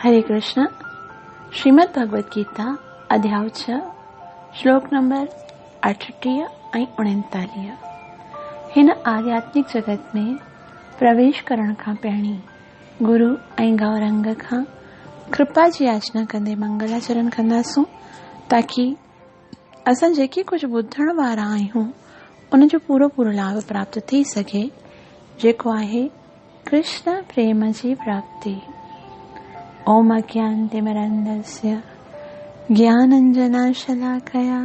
हरे कृष्ण। श्रीमद् भगवद गीता अध्याय 6 श्लोक नंबर 38 ऐं 39। हिन आध्यात्मिक जगत में प्रवेश करण खां पहिरीं गुरु ऐं गौरंग खां कृपा जी याचना कंदे मंगलाचरण कंदासूं, ताकि असां जेके कुझु ॿुधण वारा आहियूं उन जो पूरो लाभ प्राप्त थी सघे, जेको आहे कृष्ण प्रेम जी प्राप्ति। ओम अज्ञानतिमिरन्धस्य ज्ञानाञ्जनशलाकया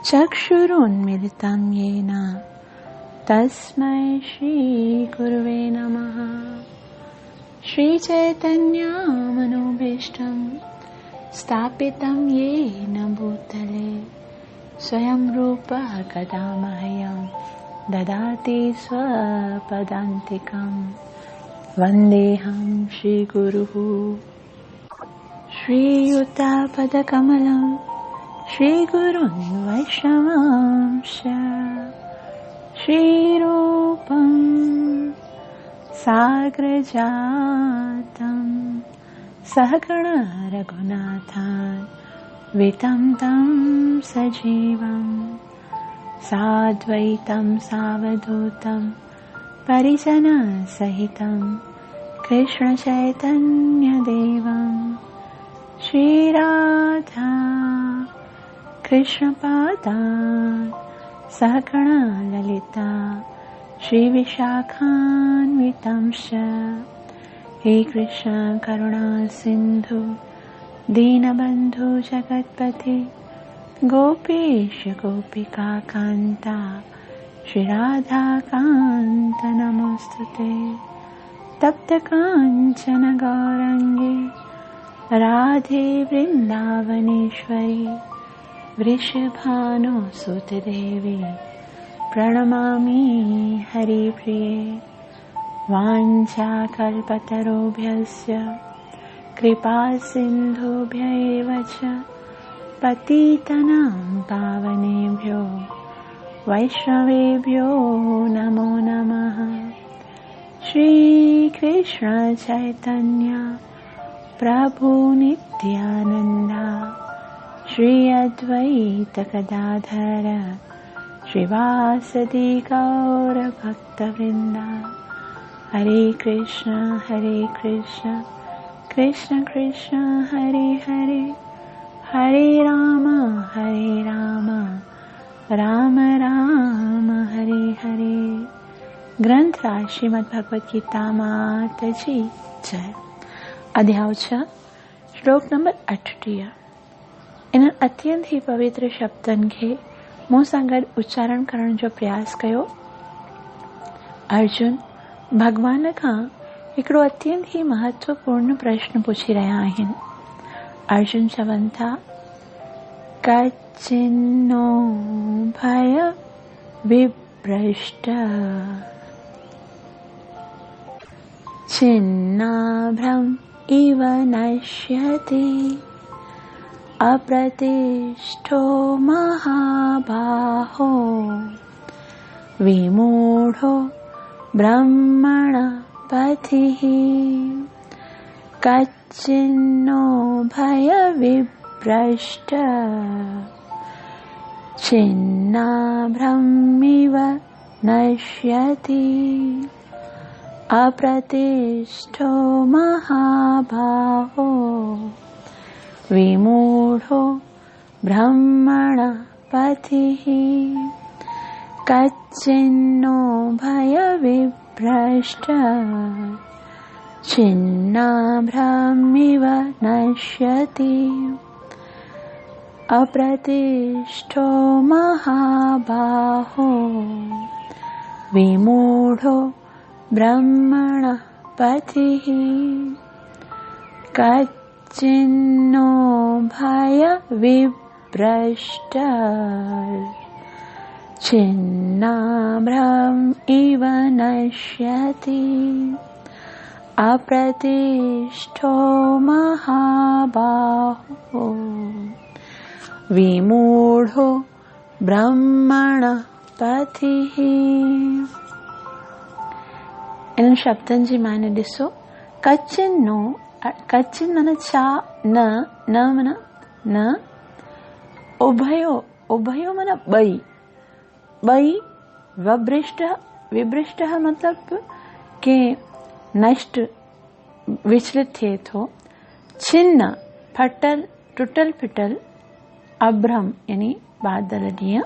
चक्षुरुन्मीलितं येन तस्मै श्रीगुरुवे नमः। श्रीचैतन्यमनोभीष्टं स्थापितं येन भूतले स्वयं रूपः कदा मह्यं ददाति स्वपदान्तिकम्। वन्देऽहं श्रीगुरुः श्रीयुतापदकमलं श्रीगुरुन् वैष्णवांश श्रीरूपं साग्रजातं सहगण रघुनाथान् वितं तं सजीवं साद्वैतं सावधूतं परिजनसहितं कृष्ण चैतन्यदेवं श्रीराधा कृष्णपादान् सहगण ललिता श्रीविशाखान्वितंश्च। हे कृष्ण करुणा सिन्धु दीनबन्धु जगत्पते गोपीश गोपिका कान्ता श्रीराधा कान्त नमोस्तुते। तप्त काञ्चन गौरंगे राधे वृन्दावनेश्वरी वृषभानुसुते देवी प्रणमामि हरिप्रिये। वाञ्छाकल्पतरुभ्यश्च कृपा सिन्धुभ्यैव च पतितानां पावनेभ्यो वैष्णवेभ्यो नमो नमः। श्री कृष्ण चैतन्य प्रभु नित्यानंद श्री अद्वैत गदाधर श्रीवासदि गौर भक्तवृंद। हरे कृष्ण कृष्ण कृष्ण हरे हरे, हरे राम राम राम हरे हरे। ग्रंथ राज श्रीमद् भगवद गीता माता जी जय। अध्याय 6 श्लोक नंबर 38। इन अत्यंत ही पवित्र शब्दन के मूं सां गॾु उच्चारण करण जो प्रयास कयो। अर्जुन भगवान खां हिकिड़ो अत्यंत ही महत्वपूर्ण प्रश्न पुछी रहिया आहिनि। अर्जुन चवनि था, कचिन्नो भय विभ्रष्ट छिन्नाभ्रम इव नश्यति अप्रतिष्ठो महाबाहो विमूढो ब्रह्मण पथिः। कच्चिन्नो भय विभ्रष्ट छिन्नाभ्रमिव नश्यति अप्रतिष्ठो महाबाहो विमूढो ब्रह्मण पथिः। कच्चिन्नो भय विभ्रष्ट छिन्नाभ्रमिव नश्यति अप्रतिष्ठो महाबाहो विमूढो ब्रह्मण पथिः। कच्चिन्नो भय विभ्रष्ट छिन्नाभ्रम इव नश्यति अप्रतिष्ठो महाबाहो विमूढो ब्रह्मण पथिः। इन शब्दनि जी माने ॾिसो। कचिनो कच्चिन माना छा, न, न माना न, उभयो, उभयो माना ॿई, ॿई, वभ्रिष्ट, विभ्रिष्ट मतलब के नष्ट, विचलित थिए थो, छिन्न, फटल, टुटल फिटल, अभ्रम यानी बादल ॾींहुं,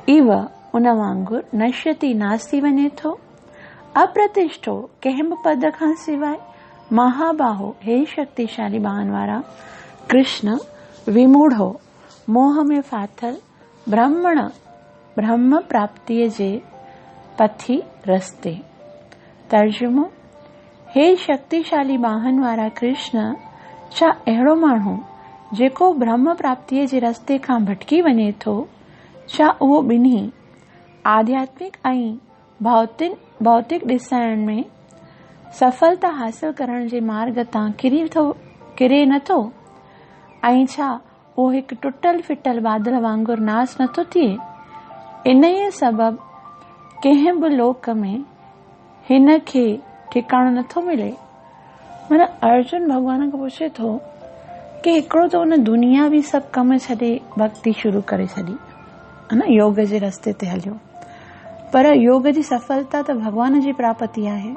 इव उन वांगुर, नश्यति नास्ती वञे थो, अप्रतिष्ठो कंहिं बि पद खां सवाइ, महाबाहो हे शक्तिशाली बाहन वारा, कृष्ण विमूढ़ो मोह में फाथल, ब्रह्मण ब्रह्म प्राप्तिअ जे पथी रस्ते। तर्जुमो, हे शक्तिशाली बाहन वारा कृष्ण, छा अहिड़ो माण्हू जेको ब्रह्म प्राप्तिअ जे रस्ते खां भटकी वञे थो, छा उहो ॿिन्ही आध्यात्मिक ऐं भौतिक ॾिसण में सफलता हासिल करण जे मार्ग तां किरे नथो, ऐं छा उहो हिकु टुटल फिटल बादल वांगुरु नास नथो थिए? इन ई सबबु कंहिं बि लोक में हिन खे ठिकाणो नथो मिले। माना अर्जुन भगवान खां पुछे थो कि हिकिड़ो त उन दुनिया बि सभु कम छॾे भक्ति शुरू करे छॾी, है न, योग जे रस्ते ते हलियो, पर योग जी सफलता त भगवान जी प्राप्ति आहे,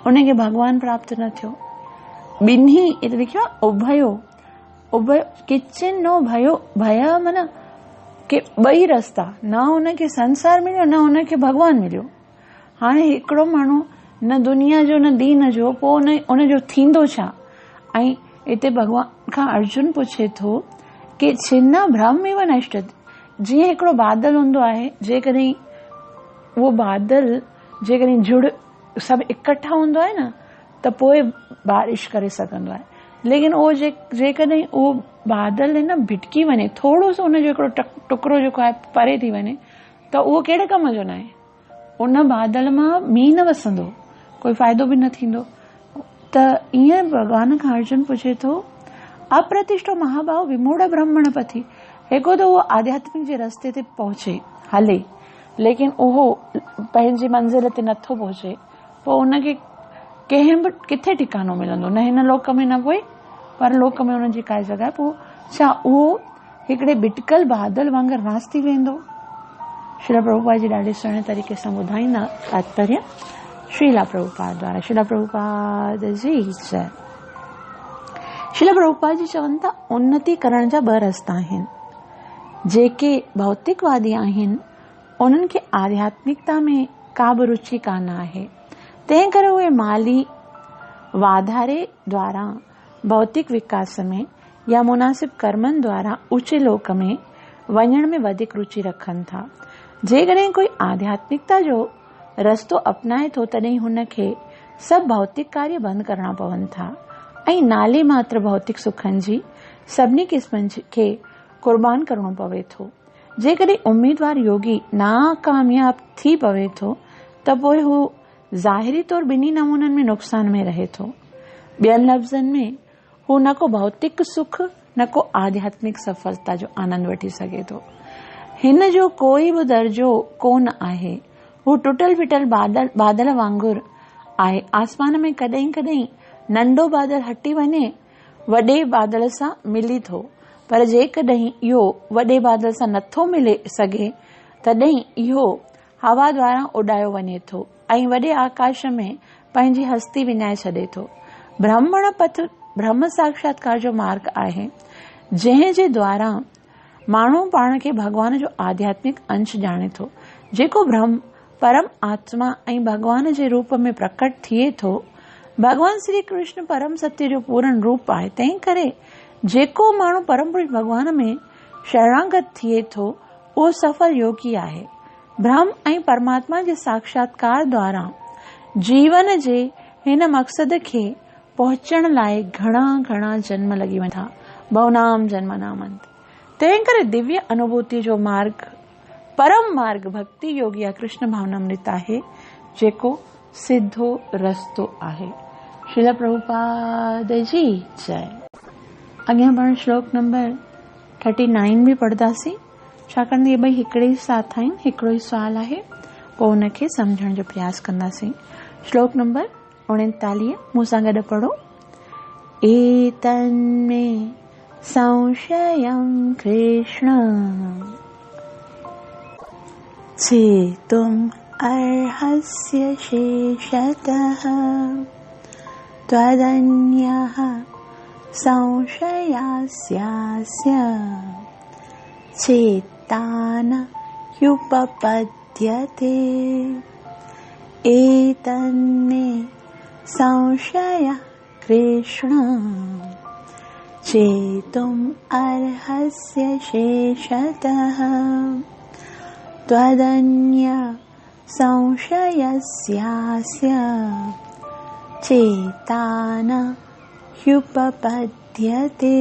उनखे भगवान प्राप्त न थियो। ॿिन्ही हिते लिखियो उभयो, उभयो किचिन नो भयो, भय माना के ॿई रस्ता, न उनखे संसार मिलियो न उनखे भगवान मिलियो। हाणे हिकिड़ो माण्हू न दुनिया जो न दीन जो, पोइ उनजो थींदो छा? ऐं हिते भगवान खां अर्जुन पुछे थो कि छिन्न भ्रम इव नष्ट, जीअं हिकिड़ो बादल हूंदो आहे, जेकॾहिं उहो बादल जेकॾहिं जुड़ सभु इकट्ठा हूंदो आहे न त पोइ बारिश करे सघंदो आहे, लेकिन उहो जेकॾहिं उहो बादल है न भिटकी वञे, थोरो सो उनजो हिकिड़ो टुकड़ो जेको आहे परे थी वञे, त उहो कहिड़े कम जो न आहे। उन बादल मां मींहुं न वसंदो, कोई फ़ाइदो बि न थींदो। त ईअं भगवान खां अर्जुन पुछे थो, अप्रतिष्ठो महाभाव विमूढ़ ब्रह्मण पथी, हिकु त उहो आध्यात्मिक जे रस्ते ते पहुचे हले, लेकिन उहो पंहिंजी मंज़िल ते नथो पहुचे, पोइ उनखे कंहिं बि किथे ठिकानो मिलंदो, न हिन लोक में न पोइ पर लोक में उनजी काई जॻह। पोइ छा उहो हिकिड़े भिटकल बादल वांगुरु नास थी वेंदो? श्रील प्रभुपाद जी ॾाढे सुहिणे तरीक़े सां ॿुधाईंदा तात्पर्य श्रील प्रभुपाद द्वारा। श्रील प्रभुपाद जी जय। श्रील प्रभुपाद जी चवनि था, उन्नति करण जा ॿ रस्ता आहिनि। जेके भौतिकवादी आहिनि उन्हनि खे आध्यात्मिकता में का बि रुचि कान आहे, तंहिं करे उहे माली वाधारे द्वारा भौतिक विकास में या मुनासिब कर्मनि द्वारा ऊचे लोक में वञण में वधीक रुचि रखनि था। जेकॾहिं कोई आध्यात्मिकता जो रस्तो अपनाए थो, तॾहिं हुन खे सभु भौतिक कार्य बंदि करणा पवनि था ऐं नाले मात्र भौतिक सुखनि जी सभिनी क़िस्मनि खे क़ुर्बान करणो पवे थो। जेकॾहिं उम्मीदवार योगी नाकामयाब थी पवे थो, त पोइ हू ज़ाहिरी तौर ॿिन्ही नमूननि में नुक़सान में रहे थो। ॿियनि लफ़्ज़नि में हू न को भौतिक सुख न को आध्यात्मिक सफलता जो आनंद वठी सघे थो। हिन जो कोई बि दर्जो कोन आहे। हू टुटल फिटल बादल वांगुरु आहे। आसमान में कॾहिं कॾहिं नंढो बादल हटी वञे वॾे बादल सां मिली थो, पर जेकॾहिं इहो वॾे बादल सां नथो मिले सघे, तॾहिं इहो हवा द्वारा उॾायो वञे थो ऐं वॾे आकाश में पंहिंजी हस्ती विञाए छॾे थो। ब्राह्मण पथ ब्रह्म साक्षात्कार जो मार्ग आहे, जंहिं जे द्वारा माण्हू पाण खे भगवान जो आध्यात्मिक अंश ॼाणे थो, जेको परम आत्मा ऐं भगवान जे रूप में प्रकट थिए थो। भगवान श्री कृष्ण परम सत्य जो पूर्ण रूप आहे। तंहिं करे जेको माण्हू परम पुरुष भगवान में शरणागत थिए थो, उहो सफल योगी आहे। ब्रह्म ऐं परमात्मा जे साक्षात्कार द्वारा जीवन जे हिन मक़सद खे पहुचण लाइ घणा घणा जन्म लॻी वञनि था। बहुनाम जन्म नामंत। तंहिं करे दिव्य अनुभूति जो मार्ग, परम मार्ग भक्ति योग या कृष्ण भावनामृत आहे, जेको सिद्धो रस्तो आहे। श्रील प्रभुपाद जी जय। अॻियां पाण श्लोक नंबर 39 बि पढ़ंदासीं, छाकाणि इहे ॿई हिकिड़े ई साथ आहिनि, हिकिड़ो ई सुवाल आहे, पोइ हुनखे सम्झण जो प्रयास कंदासीं। श्लोक नंबर 39 मूं सां गॾु पढ़ो। एतन्मे संशयं कृष्ण चेतुम् अर्हस्य शेषतः त्वदन्यः संशयस्यास्य चेता न ह्युपपद्यते एतन्मे संशयः कृष्ण चेतुम् अर्हस्य शेषतः त्वदन्य संशयस्यास्य चेता न ह्युपपद्यते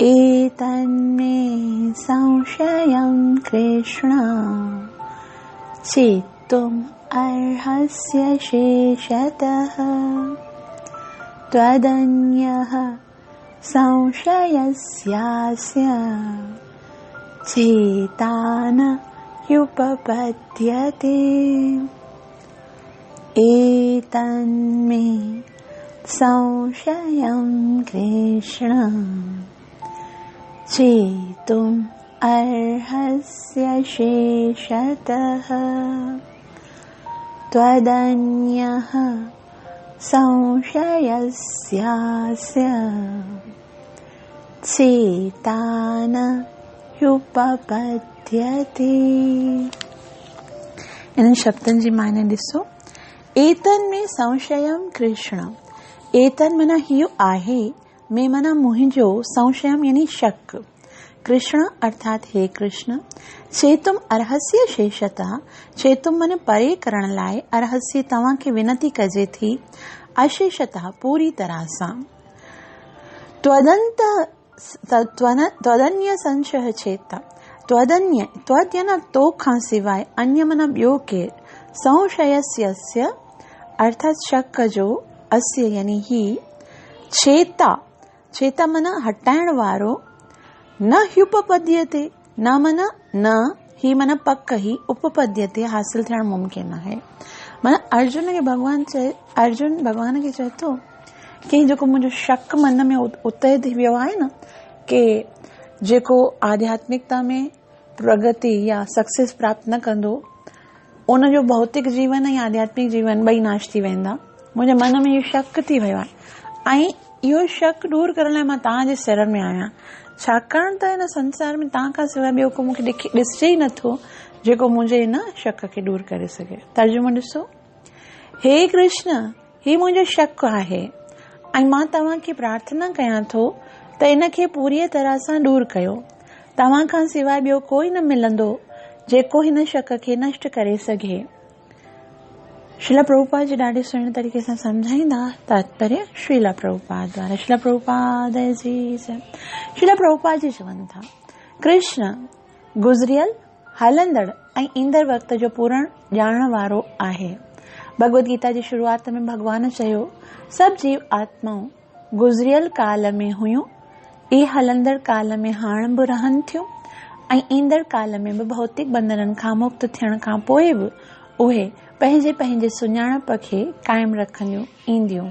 एतन्मे संशयं कृष्ण चेतुम् अर्हस्य शेषतः त्वदन्यः संशयस्यास्य चेता न ह्युपपद्यते एतन्मे संशयं कृष्ण चेतुम् अर्हस्य शेषतः त्वदन्यः संशयस्यास्य चेता न ह्युपपद्यते। इन शब्दनि जी माने ॾिसो। एतन में संशयम कृष्ण, एतन माना हियो आहे, में माना मुंहिंजो, संशयम यानी शक, कृष्ण अर्थात हे कृष्ण, चेतुम अर्हस्य शेषतः, चेतुम माने परे करण लाइ, अर्हस्य तव्हां खे विनती कजे थी, अशेषतः पूरी तरह सां, त्वदन्य संशय चेता, त्वदन्य त्वद याना तो खां सिवाय, अन्य माना ॿियो केर, संशयस्य अर्थात शक जो, अस्य यानी ही, चेता, चेता माना हटाइण वारो, न ह्युपपद्यते, न माना न, ही माना पक ही, उपपद्यते हासिल थियण मुमकिन आहे। माना अर्जुन खे भगवान खे चए थो कि जेको मुंहिंजो शक मन में उतए थी वियो आहे न, कि जेको आध्यात्मिकता में प्रगति या सक्सेस प्राप्त न कंदो, उनजो भौतिक जीवन ऐं आध्यात्मिक जीवन ॿई नाश थी वेंदा। मुंहिंजे मन में इहो शक थी वियो आहे ऐं इहो शक दूर करण लाइ मां तव्हांजे शरण में आहियां, छाकाणि त हिन संसार में तव्हां खां सवाइ ॿियो को मूंखे ॾिसजे ई नथो जेको मुंहिंजे हिन शक खे दूर करे सघे। तर्जुमो ॾिसो। हे कृष्ण, ही मुंहिंजो शक आहे ऐं मां तव्हांखे प्रार्थना कयां थो त इन खे पूरी तरह सां दूर कयो। तव्हां खां सवाइ ॿियो कोई न मिलंदो जेको हिन शक खे नष्ट करे सघे। श्रील प्रभुपाद जी ॾाढे सुहिणे तरीक़े सां सम्झाईंदा। तात्पर्य श्रील प्रभुपाद द्वारा। श्रील प्रभुपाद जी जय। श्रील प्रभुपाद जी चवनि था, कृष्ण गुज़रियल, हलंदड़ ऐं ईंदड़ वक़्त जो पूरण ॼाणण वारो आहे। भगवद गीता जी शुरूआत में भगवान चयो, सभु जीव आत्माऊं गुज़रियल काल में हुयूं, इहे हलंदड़ काल में हाणे बि रहनि थियूं ऐं ईंदड़ काल में बि भौतिक बंधननि खां मुक्त थियण खां पोइ बि उहे पंहिंजे पंहिंजे सुञाणप खे कायम रखंदियूं ईंदियूं।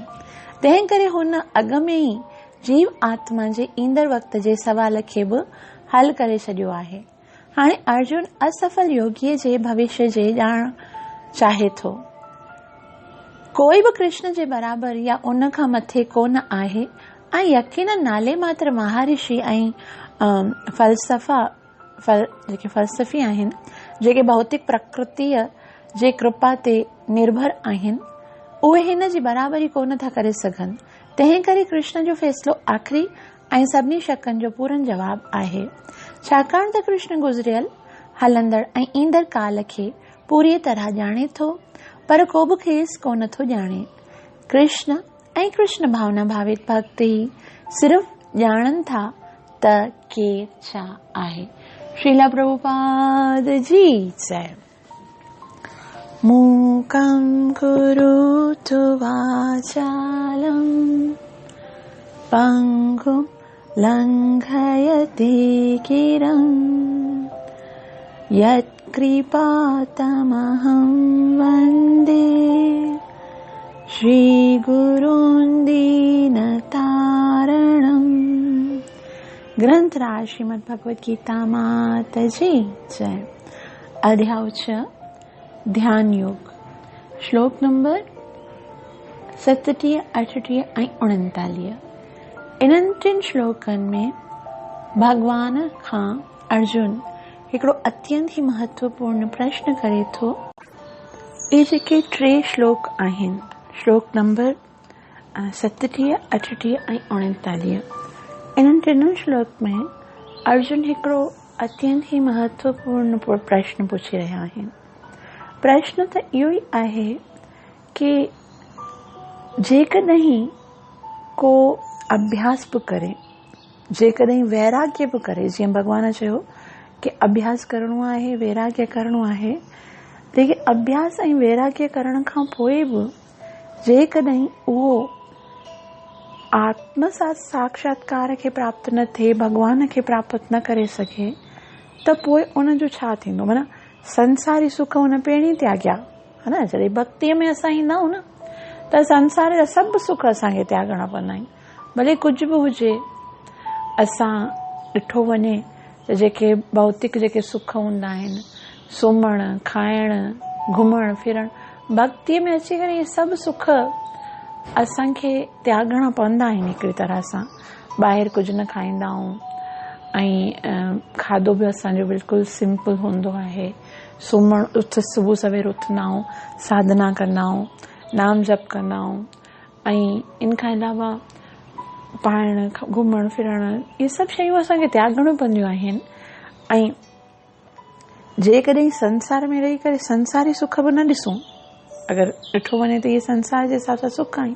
तंहिं करे हुन अॻ में ई जीव आत्मा जे ईंदड़ वक़्त जे सवाल खे बि हल करे छॾियो आहे। हाणे अर्जुन असफल योगीअ जे भविष्य जे ॼाण चाहे थो। कोई बि कृष्ण जे बराबरि या उन खां मथे कोन आहे ऐं यकीन नाले मात्र महारिषि ऐं जेके फ़लसफ़ी आहिनि, जेके भौतिक प्रकृतिअ जे कृपा ते निर्भर आहिनि, उहे हिन जी बराबरी कोन था करे सघनि। तंहिं करे कृष्ण जो फ़ैसिलो आख़िरी ऐं सभिनी शकनि जो पूरन जवाब आहे, छाकाणि त कृष्ण गुज़रियल, हलंदड़ ऐं ईंदड़ काल खे पूरी तरह ॼाणे थो, पर को बि खेसि कोन थो ॼाणे। कृष्ण ऐं कृष्ण भावना भावित भक्त ई सिर्फ़ ॼाणनि था त केरु छा आहे। श्रील प्रभुपाद जी जय। मूकं करोतु वाचालं पङ्गुं लङ्घयते गिरं यत्कृपातमहं वन्दे श्रीगुरून् दीनता ग्रंथराज श्रीमद् भगवद गीता माता जी जय। अध्याय 6 ध्यान योग। श्लोक नंबर 37, 38 ऐं 39। इन्हनि टिनि श्लोकनि में भगवान खां अर्जुन हिकिड़ो अत्यंत ई महत्वपूर्ण प्रश्न करे थो। इहे जेके 3 श्लोक आहिनि, श्लोक नंबर 37, 38 ऐं 39, इन्हनि टिनि श्लोक में अर्जुन हिकिड़ो अत्यंत ई महत्वपूर्ण प्रश्न पुछी रहिया आहिनि। प्रश्न त इहो ई आहे कि जेकॾहिं को अभ्यास बि करे, जेकॾहिं वैराग्य बि करे, जीअं भॻवान चयो कि अभ्यास करणो आहे, वैराग्य करणो आहे, लेकिन अभ्यास ऐं वैराग्य करण खां पोइ बि जेकॾहिं उहो आत्म साक्षात्कार खे प्राप्त न थिए, भगवान खे प्राप्त न करे सघे, त पोइ उन जो छा थींदो? माना संसारी सुख उन पहिरीं त्याॻिया, है न। जॾहिं भक्तीअ में असां ईंदा आहियूं न, त संसार जा सभु सुख असांखे त्यागणा पवंदा आहिनि, भले कुझु बि हुजे। असां ॾिठो वञे त जेके भौतिक जेके सुख हूंदा आहिनि, सुम्हणु, खाइणु, घुमणु फिरणु, भक्तीअ में अची करे इहे सभु सुख असांखे त्यागणा पवंदा आहिनि। हिकिड़ी तरह सां ॿाहिरि कुझु न खाईंदा आहियूं ऐं खाधो बि असांजो बिल्कुलु सिंपल हूंदो आहे। सुम्हणु, सुबुह सवेर उथंदा आहियूं, साधना कंदा आहियूं, नाम जप कंदा आहियूं, ऐं इन खां अलावा पाइणु, घुमणु फिरणु, इहे सभु शयूं असांखे त्यागणियूं पवंदियूं आहिनि। ऐं जेकॾहिं संसार में रही करे संसारी सुख बि न ॾिसूं, अगरि ॾिठो वञे त इहे संसार जे हिसाब सां सुख आहिनि,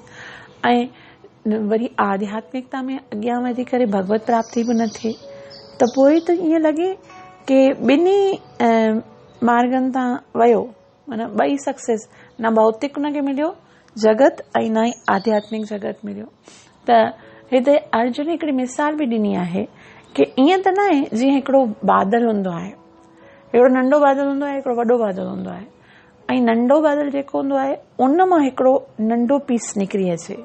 ऐं वरी आध्यात्मिकता में अॻियां वधी करे भगवत प्राप्ति बि न थिए, त पोइ त ईअं लॻे कि ॿिन्ही मार्गनि तां वियो, माना ॿई सक्सेस, न भौतिक उनखे मिलियो जगत ऐं न ई आध्यात्मिक जगत मिलियो। त हिते अर्जुन हिकिड़ी मिसाल बि ॾिनी आहे कि ईअं त न आहे जीअं हिकिड़ो बादल हूंदो आहे, हिकिड़ो नंढो बादल हूंदो आहे, हिकिड़ो वॾो बादल हूंदो आहे, ऐं नंढो बादल जेको हूंदो आहे उन मां हिकिड़ो नंढो पीस निकिरी अचे,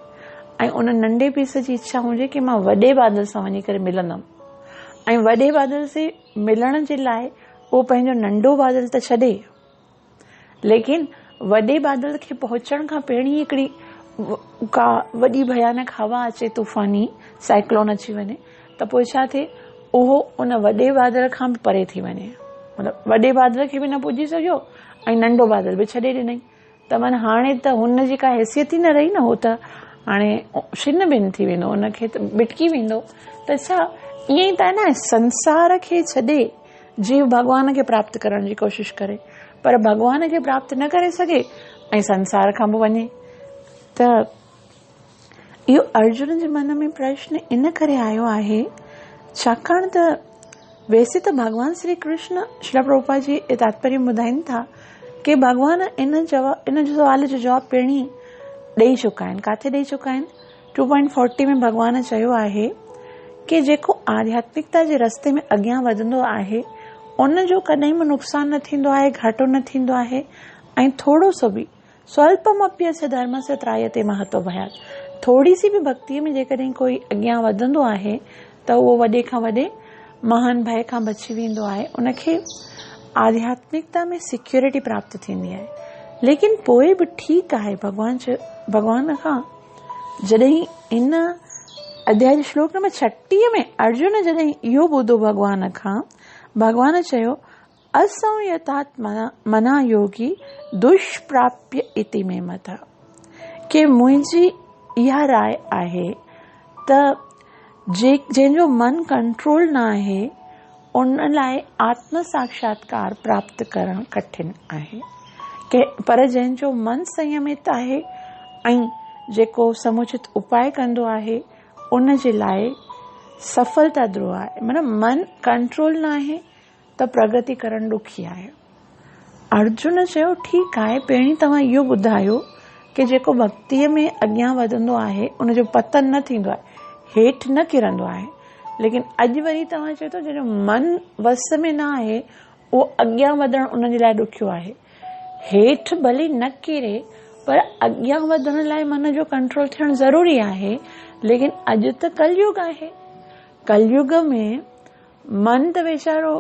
ऐं उन नंढे पीस जी इच्छा हुजे कि मां वॾे बादल सां वञी करे मिलंदमि, ऐं वॾे बादल से मिलण जे लाइ उहो पंहिंजो नंढो बादल त छॾे, लेकिन वॾे बादल खे पहुचण खां पहिरीं हिकिड़ी का वॾी भयानक हवा अचे, तूफ़ानी साइक्लोन अची वञे, त पोइ छा थिए, उहो उन वॾे बादल खां बि परे थी वञे, मतिलबु वॾे बादल खे बि न पुॼी सघियो ऐं नंढो बादल बि छॾे ॾिनई। त माना हाणे त हुन जी का हैसियत ई न रही न, हो त हाणे छिन्न भिन्न थी वेंदो, उनखे त भिटकी वेंदो। त छा ईअं ई त आहे न, संसार खे छॾे जीव भॻवान खे प्राप्त करण जी कोशिशि करे, पर भॻवान खे प्राप्त न करे सघे ऐं संसार खां बि वञे। त इहो अर्जुन जे मन में प्रश्न इन करे आयो आहे छाकाणि त वैसे त भगवान श्री कृष्ण श्रील प्रभुपाद जी तात्पर्य ॿुधाइनि था कि भगवान इन जो सवाल जो जवाब पहिरीं ॾेई चुका आहिनि। किथे ॾेई चुका आहिनि? 2.40 में भगवान चयो आहे कि जेको आध्यात्मिकता जे रस्ते में अॻियां वधंदो आहे उन जो कॾहिं बि नुक़सान न थींदो आहे, घाटो न थींदो आहे, ऐं थोरो सो बि स्वल्पमप्यस्य धर्मस्य त्रायते महतो भयात्, थोरी सी बि भक्तीअ में जेकॾहिं कोई अॻियां वधंदो आहे त उहो वॾे खां वॾे महान भय खां बची वेंदो आहे, उनखे आध्यात्मिकता में सिक्योरिटी प्राप्त थींदी आहे। लेकिन पोइ बि ठीकु आहे, भगवान खां जॾहिं इन अध्याय जे श्लोक नंबर 36 में अर्जुन जॾहिं इहो ॿुधो भगवान खां, भगवान चयो असंयतात् मना योगी दुष्प्राप्य इति मे मतः, कि मुंहिंजी इहा राय आहे त जंहिंजो मन कंट्रोल न आहे उन लाइ आत्म साक्षात्कार प्राप्त करणु कठिन आहे, पर जंहिंजो मन संयमित आहे ऐं जेको समुचित उपाय कंदो आहे उन जे लाइ सफलता ध्रुव आहे। माना मन कंट्रोल न आहे त प्रगति करणु ॾुखी आहे। अर्जुन चयो ठीकु आहे, पहिरीं तव्हां इहो ॿुधायो कि जेको भक्तीअ में अॻियां वधंदो आहे उनजो पतन न थींदो आहे, हेठि न किरंदो आहे, लेकिन अॼु वरी तव्हां चयो था जंहिंजो मन वस में न आहे उहो अॻियां वधणु उन जे लाइ ॾुखियो आहे। हेठि भले न किरे पर अॻियां वधण लाइ मन जो कंट्रोल थियणु ज़रूरी आहे, लेकिन अॼु त कलयुग आहे, कलयुग में मन त वेचारो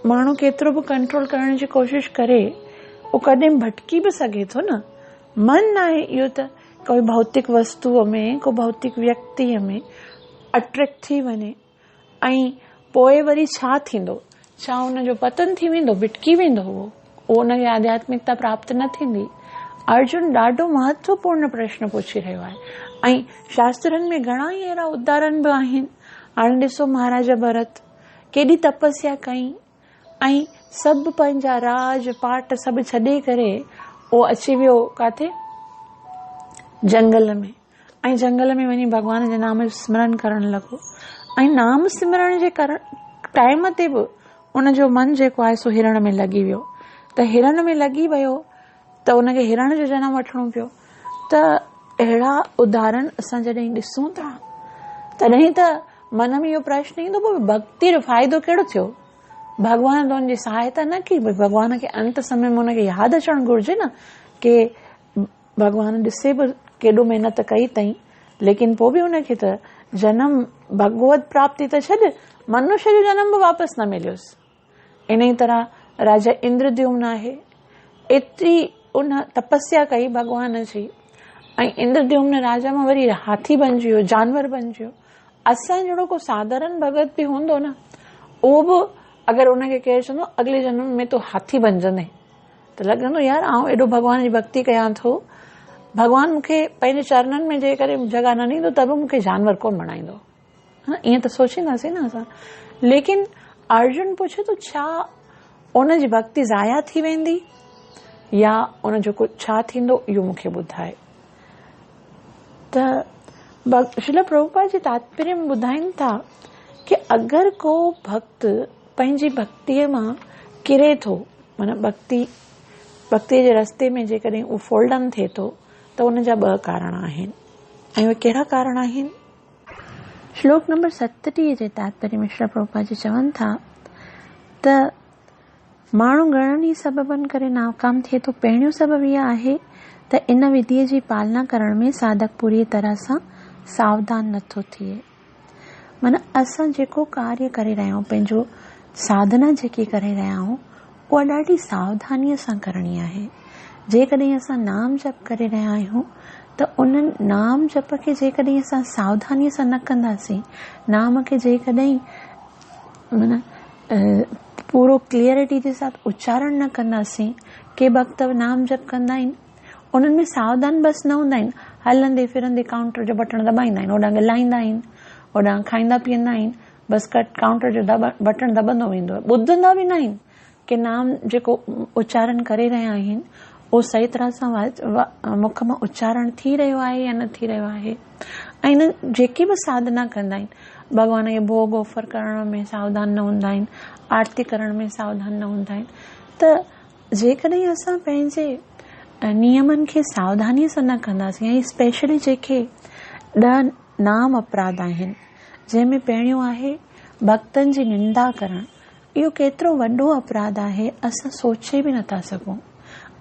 माण्हू केतिरो बि कंट्रोल करण जी कोशिश करे वो कॾहिं भटकी बि सघे थो न। मन आहे इहो त कोई भौतिक वस्तुअ में, को भौतिक व्यक्तिअ में अट्रैक्ट थी वञे ऐं पोइ वरी छा थींदो, छा हुनजो पतन थी वेंदो, भिटकी वेंदो, उहो हुनखे आध्यात्मिकता प्राप्त न थींदी। अर्जुन ॾाढो महत्वपूर्ण प्रश्न पुछी रहियो आहे ऐं शास्त्रनि में घणा ई अहिड़ा उदाहरण बि आहिनि। हाणे ॾिसो महाराज भरत केॾी तपस्या कई ऐं सभु पंहिंजा राज पाट सभु छॾे करे उहो अची वियो काथे, जंगल में, ऐं जंगल में वञी भगवान जे नाम जो स्मरण करण लॻो ऐं नाम सिमरण जे टाइम ते बि उनजो मन जेको आहे सो हिरण में लॻी वियो। त हिरण में लॻी वियो त उनखे हिरण जो जनम वठणो पियो। त अहिड़ा उदाहरण असां जॾहिं ॾिसूं था तॾहिं त मन में इहो प्रश्न ईंदो पोइ भक्ति जो फ़ाइदो कहिड़ो थियो। भगवान त हुनजी सहायता न कई, भई भगवान खे अंत समय में हुनखे यादि अचणु घुरिजे न कि भगवान ॾिसे बि केॾो महिनत कई अथई, लेकिन पोइ बि हुनखे त जनम भगवत प्राप्ति त छॾ, मनुष्य जो जनम बि वापसि न मिलियोसि। इन ई तरह राजा इंद्रद्युम्न आहे, एतिरी उन तपस्या कई भगवान जी ऐं इंद्रद्युम्न राजा में वरी हाथी बणिजी वियो, जानवर बणिजी वियो। असां जहिड़ो को साधारण भगत बि हूंदो न, उहो बि अगरि उनखे केरु चवंदो अॻिले जन्म में तो हाथी बणिजंदे, त लॻंदो यार आउं एॾो भगवान जी भक्ति कयां थो, भगवान मूंखे पंहिंजे चरणनि में जे करे जॻह न ॾींदो त बि मूंखे जानवर कोन बणाईंदो। ईअं त सोचींदासीं न असां। लेकिन अर्जुन पुछे तो छा उनजी भक्ति ज़ाया थी वेंदी या उनजो कुझु छा थींदो, इहो मूंखे ॿुधाए। त श्रील प्रभुपाद जी तात्पर्य में ॿुधाइनि था कि अगरि को भक्त पंहिंजी भक्तिअ मां किरे थो, माना भक्तीअ जे रस्ते में जेकॾहिं उहो फॉल डाउन थिए थो त उनजा 2 कारण आहिनि। ऐं उहे कहिड़ा कारण आहिनि? श्लोक नंबर 37 जे तात्पर्य में श्री प्रभुपाद जी चवनि था त माण्हू घणनि ई सबबनि करे नाकाम थिए थो। पहिरियों सबब इहा आहे त इन विधिअ जी पालना करण में साधक पूरी तरह सां सावधान नथो थिए। माना असां जेको कार्य करे रहिया आहियूं, पंहिंजो साधना जेकी करे रहिया आहियूं, उहा ॾाढी सावधानीअ सां करणी आहे। जेकॾहिं असां नाम जप करे रहिया आहियूं त उन नाम जप खे जेकॾहिं असां सावधानीअ सां न कंदासीं, नाम खे जेकॾहिं माना पूरो क्लियरिटी जे साथ उच्चारण न कंदासीं। के भक्त नाम जप कंदा आहिनि, उन्हनि में सावधान बसि न हूंदा आहिनि, हलंदे फिरंदे काउंटर जो बटण दॿाईंदा आहिनि, होॾां ॻाल्हाईंदा आहिनि, होॾां खाईंदा पीअंदा आहिनि, बसि काउंटर जो बटण दॿंदो वेंदो आहे। ॿुधंदा बि न आहिनि कि नाम जेको उच्चारण करे रहिया आहिनि उहो सही तरह सां मुख मां उच्चारण थी रहियो आहे या न थी रहियो आहे। ऐं इन जेके बि साधना कंदा आहिनि, भॻवान खे भोग ऑफर करण में सावधान न हूंदा आहिनि, आरती करण में सावधान न हूंदा आहिनि। त जेकॾहिं असां पंहिंजे नियमनि खे सावधानीअ सां न कंदासीं, ऐं स्पेशली जेके 10 नाम अपराध आहिनि, जंहिंमें पहिरियों आहे भक्तनि जी निंदा करणु। इहो केतिरो वॾो अपराध आहे, असां सोचे बि नथा सघूं।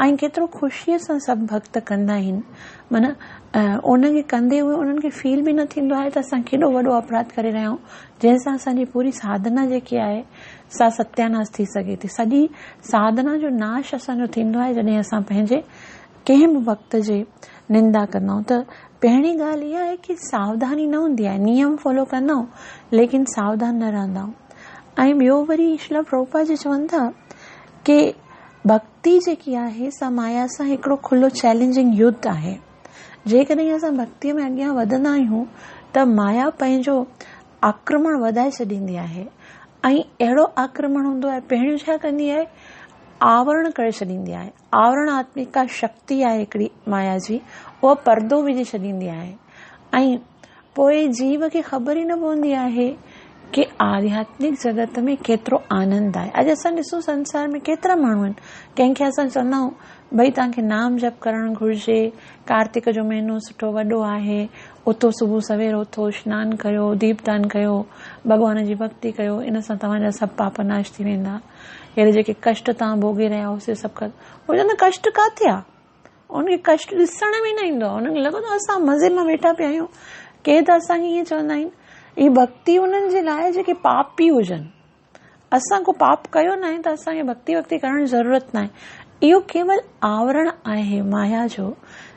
ऐं केतिरो ख़ुशीअ सां सभु भक्त कंदा आहिनि, माना उनखे कंदे हुए उन्हनि खे फील बि न थींदो आहे त असां केॾो वॾो अपराध करे रहिया आहियूं, जंहिंसां असांजी पूरी साधना जेकी आहे सा सत्यानाश थी सघे थी। सॼी साधना जो नाश असांजो थींदो आहे जॾहिं असां पंहिंजे कंहिं बि भक्त जे निंदा कंदा आहियूं। त पहिरीं ॻाल्हि इहा आहे कि सावधानी न हूंदी आहे, नियम फॉलो कंदा आहियूं लेकिन सावधान न रहंदा आहियूं। ऐं ॿियो वरी श्रील प्रभुपाद जी चवनि था कि भक्ति जेकी आहे सा माया सां हिकिड़ो खुलो चैलेंजिंग युद्ध आहे। जेकॾहिं असां भक्तीअ में अॻियां वधंदा आहियूं त माया पंहिंजो आक्रमण वधाए छॾींदी आहे। ऐं अहिड़ो आक्रमण हूंदो आहे, पहिरियों छा कंदी आहे, आवरण करे छॾींदी आहे। आवरणात्मिका शक्ति आहे हिकिड़ी माया जी, उहा पर्दो विझी छॾींदी आहे ऐं पोइ जीव खे ख़बर ई न पवंदी आहे कि आध्यात्मिक जगत में केतिरो आनंद आहे। अॼु असां ॾिसूं संसार में केतिरा माण्हू आहिनि, कंहिंखे असां चवंदा आहियूं भई तव्हांखे नाम जप करणु घुरिजे, कार्तिक जो महीनो सुठो वॾो आहे, उथो सुबुह सवेर उथो, सनानु कयो, दीपदान कयो, भॻवान जी भक्ति कयो, इन सां तव्हांजा सभु पाप नाश थी वेंदा। अहिड़े जेके कष्ट तव्हां भोगे रहिया आहियो से सभु उहो चवंदा कष्ट किथे आहे, उनखे कष्ट ॾिसण में न ईंदो आहे, उनखे लॻंदो आहे असां मज़े मां वेठा पिया आहियूं। के त असांखे ईअं चवंदा आहिनि ही भक्ति उन्हनि जे लाइ जेके पापी हुजनि। असां को पाप कयो न आहे त असांखे भक्ति करण जी ज़रूरत न आहे। इहो केवल आवरण आहे माया जो,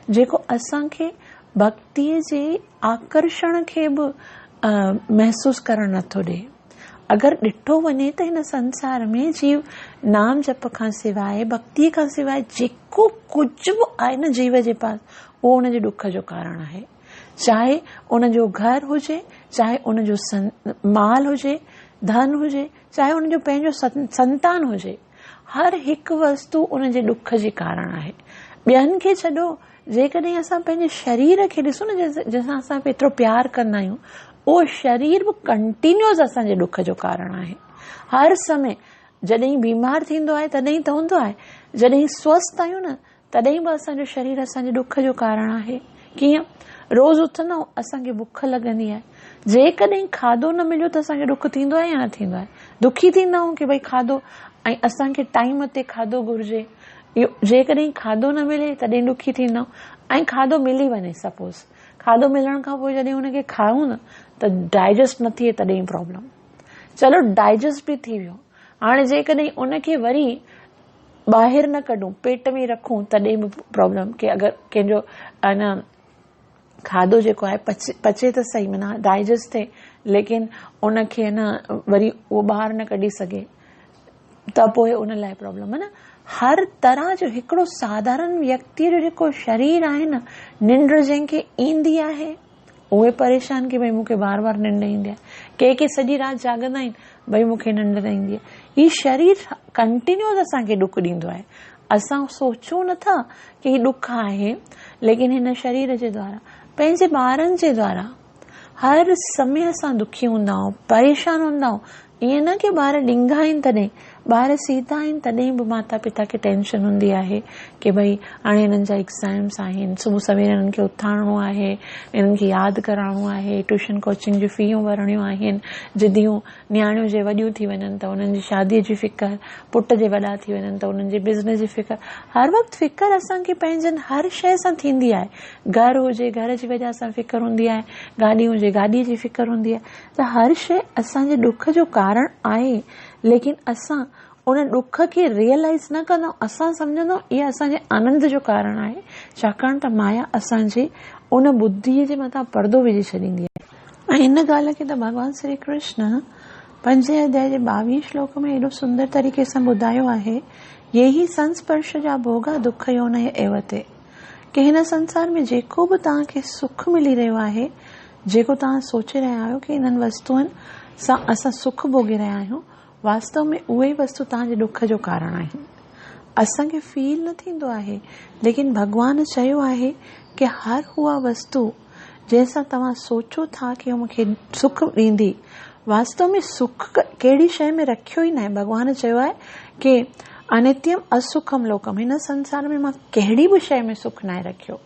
जेको असांखे भक्तिअ जे आकर्षण खे बि महसूस करण नथो ॾे। अगरि ॾिठो वञे त हिन संसार में जीव नाम जप खां सवाइ, भक्तीअ खां सवाइ जेको कुझु बि आहे न जीव जे पास, उहो उनजे दुख जो कारण आहे। चाहे उनजो घर हुजे, चाहे उनजो माल हुजे, धन हुजे, चाहे उनजो पंहिंजो संतान हुजे, हर हिकु वस्तु उनजे दुख जे कारण आहे। ॿियनि खे छॾो, जेकॾहिं असां पंहिंजे शरीर खे ॾिसो न, जंहिंसां असां एतिरो प्यार कंदा आहियूं, उहो शरीर बि कंटिन्यूअस असांजे दुख जो कारण आहे। हर समय जॾहिं बीमार थींदो आहे तॾहिं त हूंदो आहे, जॾहिं स्वस्थ आहियूं न तॾहिं बि असांजो शरीर असांजे दुख जो कारण आहे। कीअं? रोज़ उथंदा आहियूं, असांखे बुख लॻंदी आहे, जेकॾहिं खाधो न मिलियो त असांखे दुख थींदो आहे या न थींदो आहे? दुखी थींदा आहियूं की भई खाधो, ऐं असांखे टाइम ते खाधो घुरिजे। इहो जेकॾहिं खाधो न मिले तॾहिं दुखी थींदा आहियूं, ऐं खाधो मिली वञे, सपोज़ खाधो मिलण खां पोइ जॾहिं हुनखे खाऊं न त डाइजेस्ट न थिए तॾहिं प्रॉब्लम। चलो डाइजेस्ट बि थी वियो, हाणे जेकॾहिं उनखे वरी ॿाहिरि न कढूं, पेट में रखूं तॾहिं बि प्रॉब्लम। की अगरि कंहिंजो न खाधो जेको आहे पचे त सही, माना डाइजेस्ट थिए, लेकिन उनखे न वरी उहो ॿाहिरि न कढी सघे त पोइ उन लाइ प्रॉब्लम आहे न। हर तरह जो हिकिड़ो साधारण व्यक्ति जो जेको शरीर आहे न, निंड जंहिंखे ईंदी आहे उहे परेशान की भई मूंखे बार बार निंड ईंदी आहे। के सॼी राति जाॻंदा आहिनि, भई मूंखे निंड न ईंदी आहे। ही शरीर कंटिन्यूअस असांखे दुख ॾींदो आहे। असां सोचूं नथा की ही दुख आहे, लेकिन हिन शरीर जे द्वारा, पंहिंजे ॿारनि जे द्वारा हर समय असां दुखी हूंदा आहियूं, परेशान हूंदा आहियूं। ईअं न की ॿार ॾींघा आहिनि तॾहिं, ॿार सीधा आहिनि तॾहिं बि माता पिता खे टेंशन हूंदी आहे की भई हाणे हिननि जा एग्ज़ाम्स आहिनि, सुबुह सवेर हिननि खे उथारणो आहे, हिननि खे यादि कराइणो आहे, ट्यूशन कोचिंग जी फीयूं भरणियूं आहिनि, जिदियूं नियाणियूं जे वॾियूं थी वञनि त उन्हनि जी शादीअ जी फिकर, पुट जे वॾा थी वञनि त उन्हनि जे बिज़नेस जी फिकर। हर वक़्तु फिकर असांखे पंहिंजनि हर शइ सां थींदी आहे। घर हुजे, घर जी वजह सां फिकर हूंदी आहे, गाॾी हुजे, गाॾीअ जी फिकर हूंदी आहे। त हर शइ असांजे दुख जो कारण आहे, लेकिन असां उन दुख खे रियलाइज़ न कंदा। असां सम्झंदा इहा असांजे आनंद जो कारण आहे, छाकाणि त माया असांजे उन बुद्धीअ जे मथां पर्दो विझी छॾींदी आहे। ऐं इन ॻाल्हि खे त भॻवान श्री कृष्ण 5 अध्याय जे 22 श्लोक में एॾो सुंदर तरीक़े सां ॿुधायो आहे, ये ही संस्पर्श जा भोगा दुख योनय एवते, कि हिन संसार में जेको बि तव्हांखे सुख मिली रहियो आहे, जेको तव्हां सोचे रहिया आहियो कि इन्हनि वस्तुअनि सां असां सुख भोगे रहिया आहियूं, वास्तव में उहे वस्तु तव्हांजे दुख जो कारण आहिनि। असांखे फील न थींदो आहे, लेकिन भॻवान चयो आहे कि हर उहा वस्तु जंहिंसां तव्हां सोचो था कि मूंखे सुख ॾींदी, वास्तव में सुख कहिड़ी शइ में रखियो ई न आहे। भॻवान चयो आहे कि अनित्यम असुखम लोकम, हिन संसार में मां कहिड़ी बि शइ में सुख न आहे रखियो।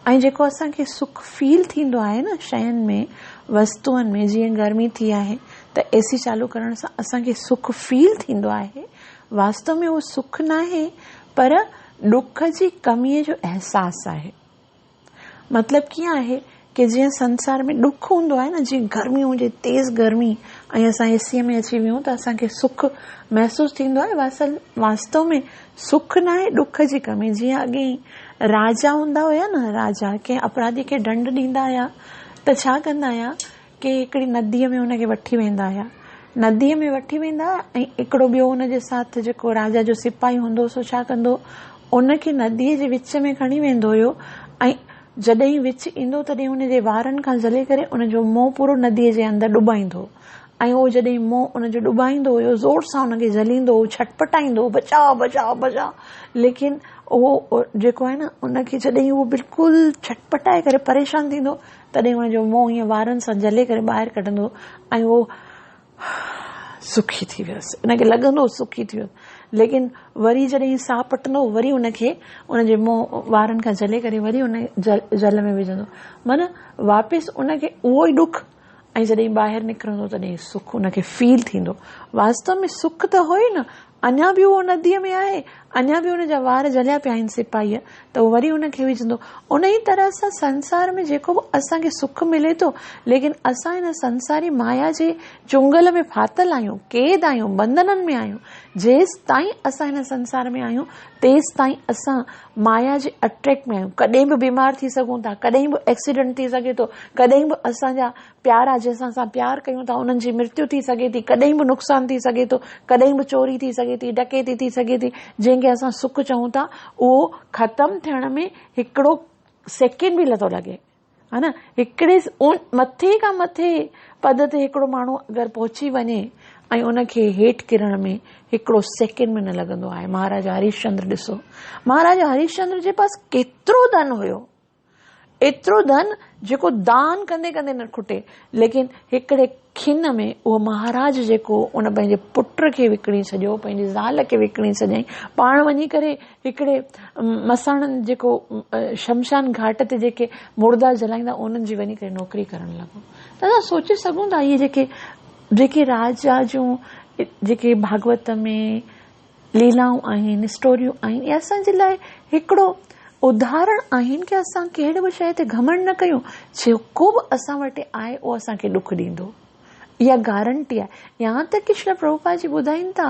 ऐं जेको असांखे सुख फील थींदो आहे न शयुनि में, वस्तुअनि में, जीअं गर्मी थी आहे त एसी चालू करण सां असांखे सुख फील थींदो आहे, वास्तव में उहो सुख न आहे, पर दुख जी कमीअ जो अहसासु आहे। मतिलबु कीअं आहे कि जीअं संसार में दुख हूंदो आहे न, जीअं गर्मी हुजे, तेज़ गर्मी, ऐं असां एसीअ में अची वियूं त असांखे सुख महसूस थींदो आहे। वास्तव में सुख न आहे, दुख जी कमी। जीअं अॻे राजा हूंदा हुया न, राजा कंहिं अपराधी खे दंड ॾींदा हुया त छा कंदा हुया कि हिकिड़ी नदीअ में हुनखे वठी वेंदा हुया, नदीअ में वठी वेंदा, ऐं हिकिड़ो ॿियो हुनजे साथ जेको राजा जो सिपाही हूंदो, सो छा कंदो, उनखे नदीअ जे विच में खणी वेंदो हुयो, ऐं जॾहिं विच ईंदो तॾहिं हुनजे वारनि खां ज़ले करे उनजो मुंहुं पूरो नदीअ जे अंदरि डुबाईंदो, ऐं उहो जॾहिं मुंहुं उनजो डुबाईंदो हुयो, ज़ोर सां उनखे ज़लींदो, छटपटाईंदो, बचाओ बचाओ बचाओ। लेकिन उहो जेको आहे न, उनखे जॾहिं उहो बिल्कुलु छटपटाए करे परेशान थींदो, तॾहिं हुनजो मुंहुं हीअं वारनि सां जले करे ॿाहिरि कढंदो, ऐं उहो सुखी थी वियसि, उनखे लॻंदो सुखी थी वियो। लेकिन वरी जॾहिं साह पटंदो, वरी उनखे उनजे मुंहुं वारनि खां जले करे वरी उन जल में विझंदो, माना वापसि उनखे उहो ई दुख, ऐं जॾहिं ॿाहिरि निकिरंदो तॾहिं सुख उनखे फील थींदो। वास्तव में सुख त हो ई न, अञा बि उहो नदीअ में आहे, अञा बि हुनजा वार जलिया पिया आहिनि सिपाहीअ, त उहो वरी हुनखे विझंदो। उन ई तरह सां संसार में जेको बि असांखे सुख मिले थो, लेकिन असां हिन संसारी माया जे चुंगल में फाथल आहियूं, क़ैद आहियूं, बंधननि में आहियूं। जेसि ताईं असां हिन संसार में आहियूं तेसि ताईं असां माया जे अट्रैक्ट में आहियूं। कॾहिं बि बीमार थी सघूं था, कॾहिं बि एक्सीडेंट थी सघे थो, कॾहिं बि असांजा प्यारा जंहिंसां असां प्यार कयूं था उन्हनि जी मृत्यु थी सघे थी, कॾहिं बि नुक़सान थी सघे थो, कॾहिं बि चोरी थी सघे थी, डकैती थी सघे थी। जंहिंखे असां सुख चऊं था उहो ख़तम थियण में हिकिड़ो सेकेंड बि नथो लॻे, हा न। हिकिड़े मथे खां मथे पद ते हिकिड़ो माण्हू अगरि पहुची वञे ऐं उनखे हेठि किरण में हिकिड़ो सेकेंड में न लॻंदो आहे। महाराजा हरिश्चंद्र ॾिसो, महाराजा हरिश्चंद्र जे पास केतिरो धन हुयो, एतिरो धन जेको दान कंदे कंदे न खुटे, लेकिन हिकिड़े खिन में उहो महाराज जेको उन पंहिंजे पुट खे विकिणी छॾियो, पंहिंजी ज़ाल खे विकिणी छॾियईं, पाण वञी करे हिकिड़े मसाणनि जेको शमशान घाट ते जेके मुर्दा जलाईंदा उन्हनि जी वञी करे नौकिरी करण लॻो। त असां सोचे सघूं था इहे जेके राजा जूं जेके भागवत में लीलाऊं आहिनि, स्टोरियूं आहिनि, इहे असांजे लाइ हिकिड़ो उदाहरण आहिनि कि असां कहिड़े बि शइ ते घमंड न कयूं। जेको बि असां वटि आहे उहो असांखे दुख ॾींदो, इहा गारंटी आहे। यहाँ तक कि श्री प्रभुपाद जी ॿुधाइनि था,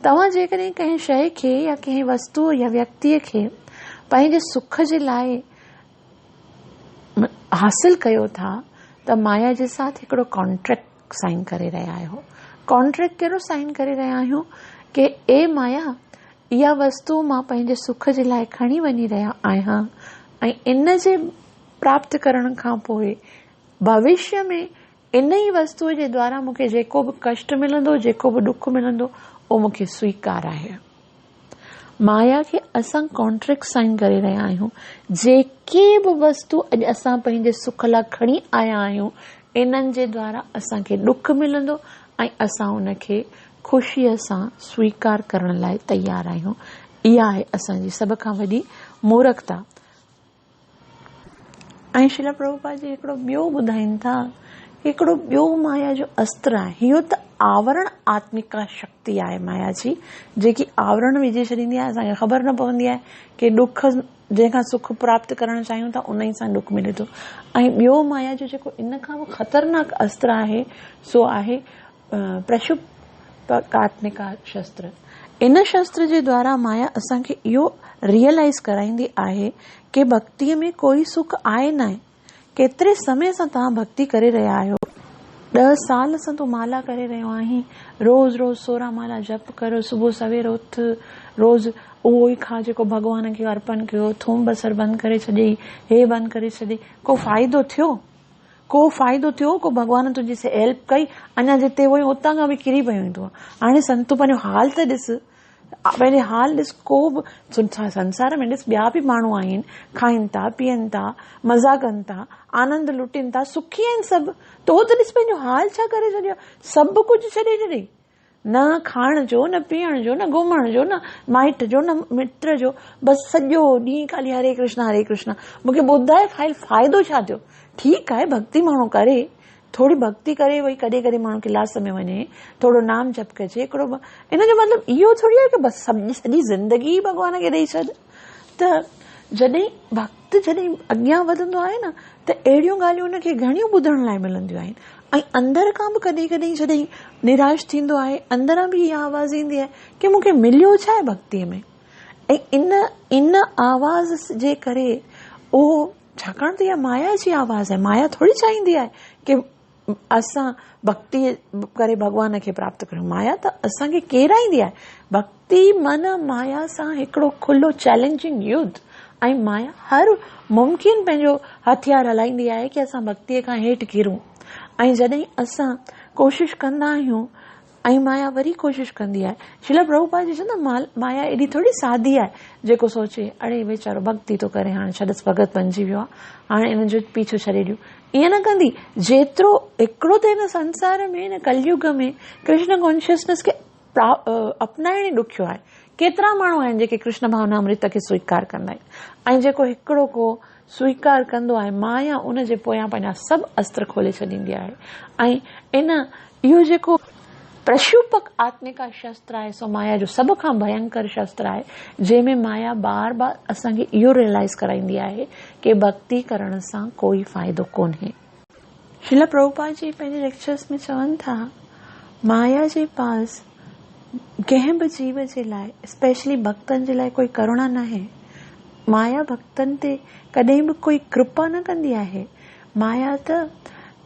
तव्हां जेकॾहिं कंहिं शइ खे या कंहिं वस्तु या व्यक्तिअ खे पंहिंजे सुख जे लाइ हासिल कयो था त माया जे साथ हिकिड़ो कॉन्ट्रैक्ट साइन करे रहिया आहियो। कॉन्ट्रैक्ट कहिड़ो साइन करे रहिया आहियूं कि ए माया, इहा वस्तु मां पंहिंजे सुख जे लाइ खणी वञी रहिया आहियां ऐं इन जे प्राप्त करण खां पोइ भविष्य में इन ई वस्तुअ जे द्वारा मूंखे जेको बि कष्ट मिलंदो, जेको बि दुख मिलंदो, उहो मूंखे स्वीकार आहे। माया खे असां कॉन्ट्रैक्ट साइन करे रहिया आहियूं। जेके बि वस्तु अॼु असां पंहिंजे सुख लाइ खणी आया आहियूं, इन्हनि जे द्वारा असांखे दुख मिलंदो ऐं असां उनखे ख़ुशीअ सां स्वीकार करण लाइ तयार आहियूं। इहा आहे असांजी सभ खां वॾी मूर्खता। ऐं श्रील प्रभुपाद जी हिकिड़ो ॿियो ॿुधाइनि था, हिकिड़ो ॿियो माया जो अस्त्र आहे। इहो त आवरण आत्मिका शक्ति आहे माया जी, जेकी आवरण विझी छॾींदी आहे, असांखे ख़बर न पवंदी आहे कि दुख जंहिंखां सुख प्राप्त करणु चाहियूं था उन ई सां दुख मिले थो। ऐं ॿियो माया जो जेको इन खां बि ख़तरनाक अस्त्र आहे सो आहे प्रक्षुब्धात्मिका शस्त्र। इन शस्त्र जे द्वारा माया असांखे इहो रियलाइज़ कराईंदी आहे कि भक्तीअ में कोई सुख आहे न आहे। केतिरे समय सां तव्हां भक्ति करे रहिया आहियो, 10 साल सां तूं माला करे रहियो आहीं, रोज़ रोज़ 16 माला जप करो, सुबुह सवेर उथ, रोज़ उहो ई खा जेको भॻवान खे अर्पण कयो, थूम बसर बंदि करे छॾी, हे बंदि करे छॾी, को फ़ाइदो थियो? को फ़ाइदो थियो? को भॻवान तुंहिंजी से हेल्प कई? अञा जिते हुई उतां खां बि किरी पयूं तूं। हाणे तूं पंहिंजो हाल त ॾिस, पंहिंजे हाल ॾिस। को बि संसार में ॾिस, ॿिया बि माण्हू आहिनि, खाइनि था, पीअनि था, मज़ा कनि था, आनंद लुटनि था, सुखी आहिनि सभु। तो त ॾिस पंहिंजो हाल छा करे छॾियो, सभु कुझु छॾे छॾे, न खाइण जो, न पीअण जो, न घुमण जो, न माइट जो, न मित्र जो, बसि सॼो ॾींहुं खाली हरे कृष्णा हरे कृष्णा। मूंखे ॿुधाए फ़ाइदो छा थियो? ठीकु आहे, भक्ति माण्हू करे, थोरी भक्ति करे, वही कॾहिं कॾहिं माण्हू क्लास में वञे, थोरो नाम जप कजे, हिकिड़ो इन जो मतिलबु इहो थोरी आहे कि बसि सॼी ज़िंदगी भॻवान खे ॾेई छॾ। त जॾहिं भक्त जॾहिं अॻियां वधंदो आहे न, त अहिड़ियूं ॻाल्हियूं उनखे घणियूं ॿुधण लाइ मिलंदियूं आहिनि। ऐं अंदर खां बि कॾहिं कॾहिं जॾहिं निराश थींदो आहे, अंदरां बि इहा आवाज़ ईंदी आहे कि मूंखे मिलियो छा आहे भक्तीअ में। ऐं इन आवाज़ जे करे उहो, छाकाणि त इहा माया जी आवाज़ आहे, माया थोरी चाहींदी आहे कि असां भक्ति करे भॻवान खे प्राप्त करियूं। माया त असांखे केराईंदी आहे। भक्ति मन माया सां हिकिड़ो खुलो चैलेंजिंग युद्ध, ऐं माया हर मुमकिन पंहिंजो हथियार हलाईंदी आहे कि असां भक्तीअ खां हेठि किरूं। ऐं जॾहिं असां कोशिश कंदा आहियूं ऐं माया वरी कोशिश कंदी आहे। श्रील प्रभुपाद जी चवंदा माया एॾी थोरी सादी आहे जेको सोचे अड़े वीचारो भक्ति थो करे, हाणे छॾसि, भगत बणिजी वियो आहे, हाणे इन जो पीछो छॾे ॾियूं। ईअं न कंदी। जेतिरो हिकिड़ो त हिन संसार में, हिन कलयुग में कृष्ण कॉन्शियसनेस खे अपनाइण ई ॾुखियो आहे। केतिरा माण्हू आहिनि जेके कृष्ण भावना अमृत खे स्वीकार कंदा आहिनि, ऐं जेको हिकिड़ो को स्वीकार कंदो आहे, माया उन जे पोयां पंहिंजा सभु अस्त्र खोले छॾींदी आहे। ऐं इहो जेको प्रशुपक आत्मिका शस्त्र आहे सो माया जो सब खां भयंकर शस्त्र आहे, जंहिंमें माया बार बार असांखे इहो रियलाइज़ कराईंदी आहे कि भक्ति करण सां कोई फ़ाइदो कोन्हे। श्रील प्रभुपाद जी पंहिंजे लेक्चर्स में चवनि था, माया जे पास कंहिं बि जीव जे लाइ, स्पेशली भक्तनि जे लाइ कोई करुणा न आहे। माया भक्तनि ते कॾहिं बि कोई कृपा न कंदी आहे। माया त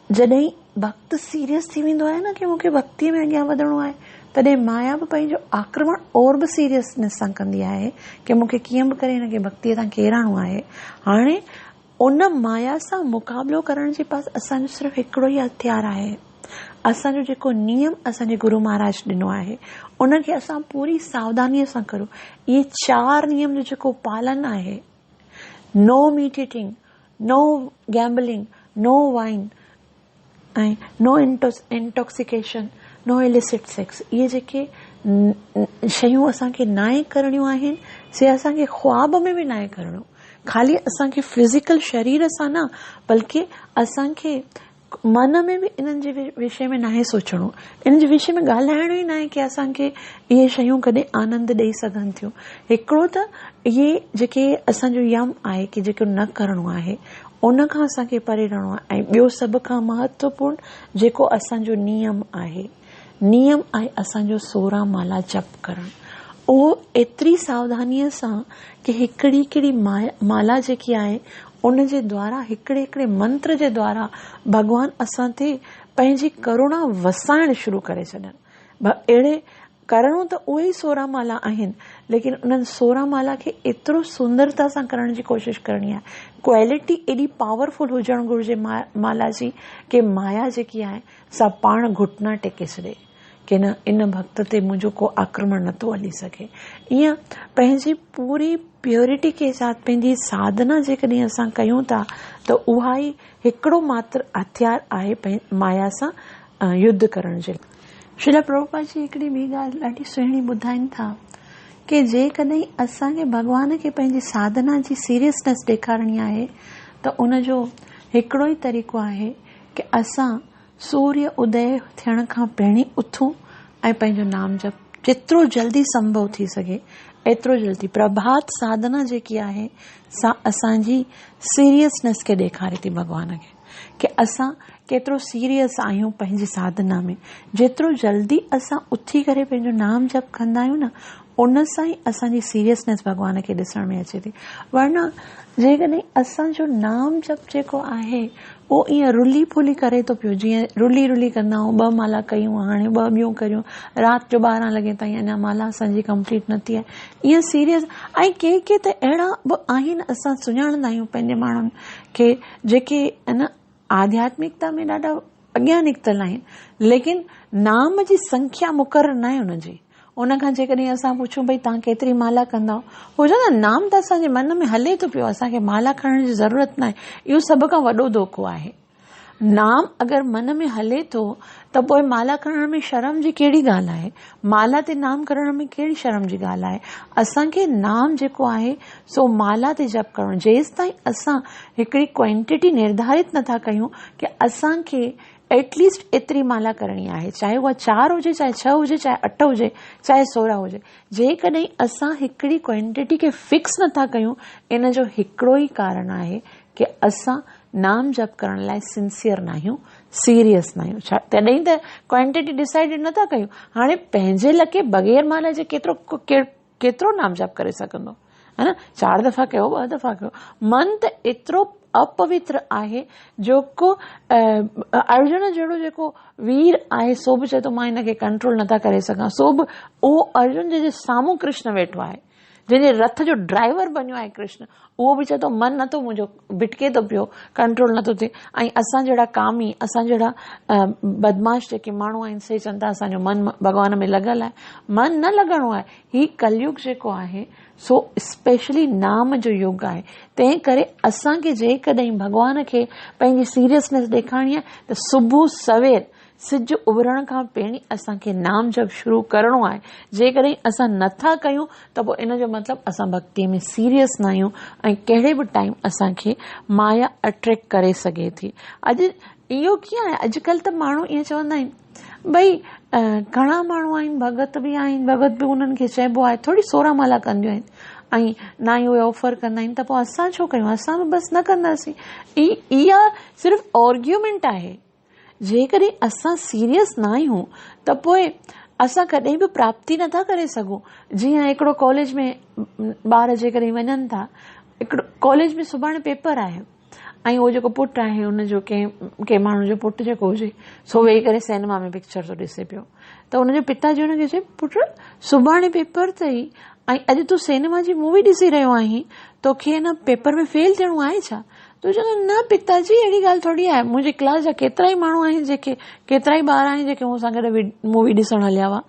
जॾहिं भक्त सीरियस थी वेंदो आहे न कि मूंखे भक्तीअ में अॻियां वधणो आहे, तॾहिं माया बि पंहिंजो आक्रमण और बि सीरियसनेस सां कंदी आहे कि मूंखे कीअं बि करे हिनखे भक्तीअ तां केराइणो आहे। हाणे उन माया सां मुक़ाबिलो करण जे पास असांजो सिर्फ़ु हिकिड़ो ई हथियार आहे। असांजो जेको नियम असांजे गुरु महाराज ॾिनो आहे उनखे असां पूरी सावधानीअ सां करूं। इहे 4 नियम जो जेको पालन आहे, नो मीट ईटिंग, नो गैम्बलिंग, नो वाइन ऐं नो इंटॉक्सिकेशन, नो इलिसिट सेक्स, इहे जेके शयूं असांखे नाहे करणियूं आहिनि, से असांखे ख्वाब में बि नाहे करणियूं। खाली असांखे फिजिकल शरीर सां न, बल्कि असांखे मन में बि इन्हनि जे विषय में नाहे सोचणो, इन जे विषय में ॻाल्हाइणो ई नाहे कि असांखे इहे शयूं कॾहिं आनंद ॾेई सघनि थियूं। हिकिड़ो त इहे जेके असांजो यम आहे कि जेको न करणो आहे उन खां असांखे परे रहणो आहे। ऐं ॿियो सभ खां महत्वपूर्ण जेको असांजो नियम आहे असांजो 16 माला जप करणु। उहो एतिरी सावधानीअ सां कि हिकिड़ी माला जेकी आहे उन जे द्वारा, हिकिड़े मंत्र जे द्वारा भगवान असां ते पंहिंजी करुणा वसाइण शुरू करे छॾनि। अहिड़े करणो त उहे ई 16 माला आहिनि, लेकिन उन्हनि 16 माला खे एतिरो सुंदरता सां करण जी कोशिश करणी आहे। क्वालिटी एॾी पावरफुल हुजणु घुरिजे माला जी कि माया जेकी आहे सा पाण घुटना टेके छॾे कि न, इन भक्त ते मुंहिंजो को आक्रमण नथो हली सघे। ईअं पंहिंजी पूरी प्योरिटी के साथ पंहिंजी साधना जेकॾहिं असां कयूं था त उहा ई हिकिड़ो मात्र हथियार आहे माया सां युद्ध करण जे। श्रील प्रभुपाद जी हिकिड़ी ॿी ॻाल्हि ॾाढी सुहिणी ॿुधाइनि था कि जेकॾहिं असांखे भॻवान खे पंहिंजी साधना जी सीरियसनेस ॾेखारणी आहे त उनजो हिकिड़ो ई तरीक़ो आहे कि असां सूर्य उदय थियण खां पहिरीं उथूं ऐं पंहिंजो नाम जप जेतिरो जल्दी संभव थी सघे एतिरो जल्दी। प्रभात साधना जेकी आहे सा असांजी सीरियसनेस खे ॾेखारे थी भॻवान खे कि असां केतिरो सीरियस आहियूं पंहिंजी साधना में। जेतिरो जल्दी असां उथी करे पंहिंजो नाम जप कंदा आहियूं न, उन सां ई असांजी सीरियसनेस भॻवान खे ॾिसण में अचे थी। वरना जेकॾहिं असांजो नाम जप जेको आहे उहो ईअं रुली फुली करे थो पियो, जीअं रुली कंदा आहियूं, 2 माला कयूं, हाणे 2 ॿियूं करियूं, राति जो 12 लॻे ताईं अञा माला असांजी कंप्लीट न थी आहे, ईअं सीरियस। ऐं के त अहिड़ा बि आहिनि, असां सुञाणंदा आहियूं पंहिंजे माण्हुनि खे जेके न आध्यात्मिकता में ॾाढा अॻियां निकितल आहिनि, लेकिन नाम जी संख्या मुक़रर न आहे उनजी। उनखां जेकॾहिं असां पुछूं भई तव्हां केतिरी माला कंदा हो चवंदा नाम त असांजे मन में हले थो पियो, असांखे माला खणण जी ज़रूरत न आहे। इहो सभ खां वॾो धोखो आहे। नाम अगरि मन में हले थो त पोइ माला करण में शर्म जी कहिड़ी ॻाल्हि आहे? माला ते नाम करण में कहिड़ी शर्म जी ॻाल्हि आहे? असांखे नाम जेको आहे सो माला ते जप करणो। जेसि ताईं असां हिकिड़ी क्वांटिटी निर्धारित नथा कयूं कि असांखे एटलीस्ट एतिरी माला करणी आहे, चाहे उहा 4 हुजे, चाहे 6 हुजे, चाहे 8 हुजे, चाहे 16 हुजे। जेकॾहिं असां हिकिड़ी क्वांटिटी खे फिक्स नथा कयूं, इन जो हिकिड़ो ई कारण आहे कि असां नाम जप करण लाइ सिंसियर न आहियूं, सीरियस न आहियूं। तॾहिं त क्वांटिटी डिसाइडेड नथा कयूं। हाणे पंहिंजे लके बग़ैर माला जे केतिरो नाम जप करे सघंदो है न? 4 दफ़ा कयो, 2 दफ़ा कयो। मन त एतिरो अपवित्र आहे जेको अर्जुन जहिड़ो जेको वीर आहे सो बि चए थो मां हिनखे कंट्रोल नथा करे सघां। सो बि उहो अर्जुन जे साम्हूं कृष्ण वेठो आहे, जंहिंजे रथ जो ड्राइवर बनियो आहे कृष्ण, उहो बि चए थो मन नथो मुंहिंजो भिटके थो पियो, कंट्रोल नथो थिए। ऐं असां जहिड़ा कामी, असां जहिड़ा बदमाश जेके माण्हू आहिनि से चवनि था असांजो मन भॻवान में लॻल आहे। मन न लॻणो आहे। ही कलयुग जेको आहे सो स्पेशली नाम जो युग आहे। तंहिं करे असांखे जेकॾहिं भॻवान खे पंहिंजी सीरियसनेस ॾेखारणी आहे त सुबुह सवेर सिज उभरण खां पहिरीं असांखे नाम जप शुरू करणो आहे। जेकॾहिं असां नथा कयूं त पोइ इन जो मतिलबु असां भक्तीअ में सीरियस न आहियूं ऐं कहिड़े बि टाइम असांखे माया अट्रैक्ट करे सघे थी। अॼु इहो कीअं आहे? अॼुकल्ह त माण्हू ईअं चवंदा आहिनि भई घणा माण्हू आहिनि, भगत बि आहिनि, भगत बि उन्हनि खे चइबो आहे थोरी सोरा माला कंदियूं आहिनि ऐं ना ई उहे ऑफर कंदा आहिनि, त पोइ असां छो कयूं, असां बि बसि न कंदासीं। इहा सिर्फ़ु आर्ग्यूमेंट आहे। जेकॾहिं असां सीरियस न आहियूं त पोइ असां कॾहिं बि प्राप्ति नथा करे सघूं। जीअं हिकिड़ो कॉलेज में ॿार जेकॾहिं वञनि था, हिकिड़ो कॉलेज में सुभाणे पेपर आहे ऐं उहो जेको पुटु आहे हुनजो कंहिं माण्हू जो पुटु जेको हुजे सो वेही करे सिनेमा में पिक्चर थो ॾिसे पियो, त हुनजो पिताजी हुनखे चए पुटु सुभाणे पेपर अथई ऐं अॼु तूं सिनेमा जी मूवी ॾिसी रहियो आहीं, तोखे हिन पेपर में फेल थियणो आहे छा? तूं चवंदो न पिताजी अहिड़ी ॻाल्हि थोरी आहे, मुंहिंजी क्लास जा केतिरा ई माण्हू आहिनि जेके केतिरा ई ॿार आहिनि जेके मूंसां गॾु मूवी ॾिसण हलिया हुआ,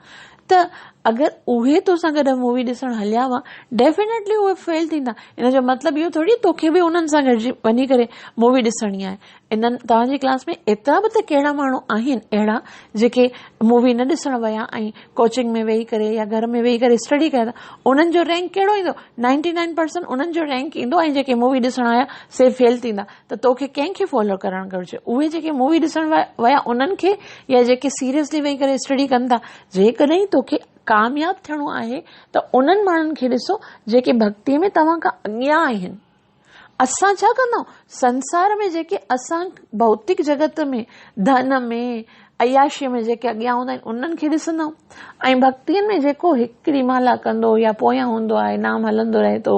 त अगरि उहे तोसां गॾु मूवी ॾिसण हलिया हुआ डेफिनेटली उहे फेल थींदा। इन जो मतिलबु इहो थोरी तोखे बि उन्हनि सां गॾिजी वञी करे मूवी ॾिसणी आहे। इन्हनि तव्हांजी क्लास में एतिरा बि त कहिड़ा माण्हू आहिनि अहिड़ा जेके मूवी न ॾिसण विया ऐं कोचिंग में वेही करे या घर में वेही करे स्टडी कया था, उन्हनि जो रैंक कहिड़ो ईंदो? 99% उन्हनि जो रैंक ईंदो ऐं जेके मूवी ॾिसण आया से फेल थींदा। त तोखे कंहिंखे फॉलो करणु घुरिजे? उहे जेके मूवी ॾिसण विया उन्हनि खे या जेके सीरियसली वेही करे स्टडी कनि था? जेकॾहिं तोखे कामयाब थियणो आहे त उन्हनि माण्हुनि खे ॾिसो जेके भक्तीअ में तव्हां खां अॻियां आहिनि। असां छा कंदा संसार में, जेके असां भौतिक जगत में धन में अयाशीअ में जेके अॻियां हूंदा आहिनि उन्हनि खे ॾिसंदा ऐं भक्तीअ में जेको हिकिड़ी माला कंदो या पोयां हूंदो आहे, नाम हलंदो रहे थो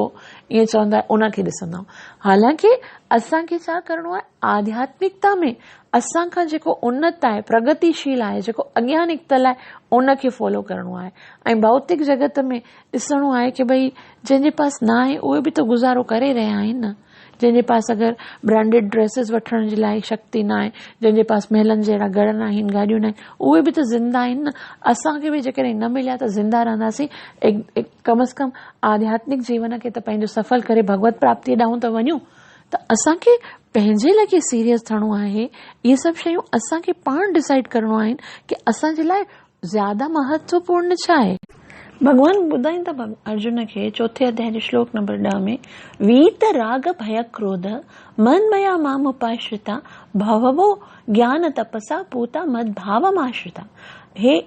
ईअं चवंदा उनखे ॾिसंदा। हालांकि असांखे छा करणो आहे, आध्यात्मिकता में असां खां जेको उन्नत आहे, प्रगतिशील आहे, जेको अॻियां निकितल आहे उनखे फॉलो करणो आहे ऐं भौतिक जगत में ॾिसणो आहे कि भई जंहिंजे पास न आहे उहे बि त गुज़ारो करे रहिया आहिनि न। जंहिंजे पास अगरि ब्रांडेड ड्रेसिस वठण जे लाइ शक्ति न आहे, जंहिंजे पास महलनि जहिड़ा घर न आहिनि, गाॾियूं न आहिनि, उहे बि त ज़िंदा आहिनि न। असांखे बि जेकॾहिं न मिलिया त ज़िंदा रहंदासीं। कम से कम आध्यात्मिक जीवन खे त पंहिंजो सफल करे भगवत प्राप्ति ॾांहुं त वञूं। त असांखे पंहिंजे लाइ सीरियस थियणो आहे। इहे सभु शयूं असांखे पाण डिसाइड करणो आहिनि कि असांजे लाइ ज्यादा महत्वपूर्ण छा आहे। भगवान ॿुधाइनि था अर्जुन खे चौथे अध्याय जे श्लोक नंबर 10 में, वीत राग भय क्रोध मन मया माम उपाश्रिता भववो ज्ञान तपसा पूता मद भावम आश्रिता। हे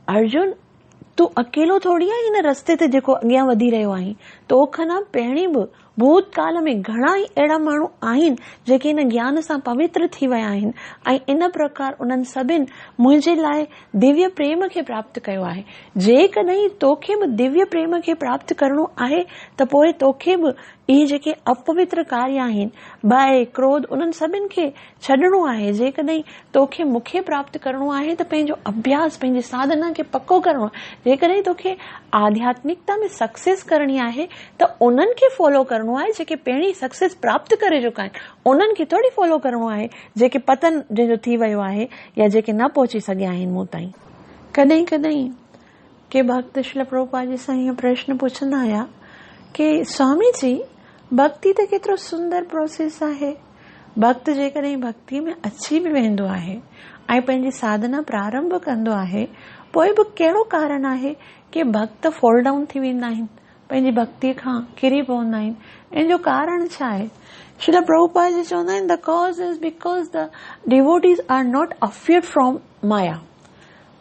अर्जुन, तू अकेलो थोड़ी आहे हिन रस्ते ते जेको अॻियां वधी रहियो आहीं। तोखां पहिरीं बि भूतकाल में घणा ई अहिड़ा माण्हू आहिनि जेके इन ज्ञान सां पवित्र थी विया आहिनि ऐं इन प्रकार उन्हनि सभिनि मुंहिंजे लाइ दिव्य प्रेम खे प्राप्त कयो आहे। जेकॾहिं तोखे बि दिव्य प्रेम खे प्राप्त करणो आहे त पोइ तोखे बि इहे जेके अपवित्र कार्य आहिनि, भय क्रोध, उन्हनि सभिनि खे छॾणो आहे। जेकॾहिं तोखे मूंखे प्राप्त करणो आहे त पंहिंजो अभ्यास, पंहिंजी साधना खे पक्को करणो आहे। जेकॾहिं तोखे आध्यात्मिकता में सक्सेस करणी आहे त उन्हनि खे फॉलो करणो आहे जेके पहिरीं सक्सेस प्राप्त करे चुका आहिनि। उन्हनि खे थोड़ी फॉलो करणो आहे जेके पतन जंहिंजो थी वियो आहे या जेके न पहुची सघिया आहिनि मूं ताईं। कॾहिं कॾहिं के भक्त श्रील प्रभुपाद जी सां हीअं प्रश्न पुछंदा हुया कि स्वामी जी, भक्ति त केतिरो सुंदर प्रोसेस आहे। भक्त जेकॾहिं भक्ति में अची बि वेंदो आहे ऐं पंहिंजी साधना प्रारंभ कंदो आहे, पोइ बि कहिड़ो कारण आहे कि भक्त फॉल डाउन थी वेंदा आहिनि, पंहिंजी भक्ति खां किरी पवंदा आहिनि। इन जो कारण छा आहे? श्रील प्रभुपाद जी चवंदा आहिनि, the cause is because the devotees are not afraid from maya.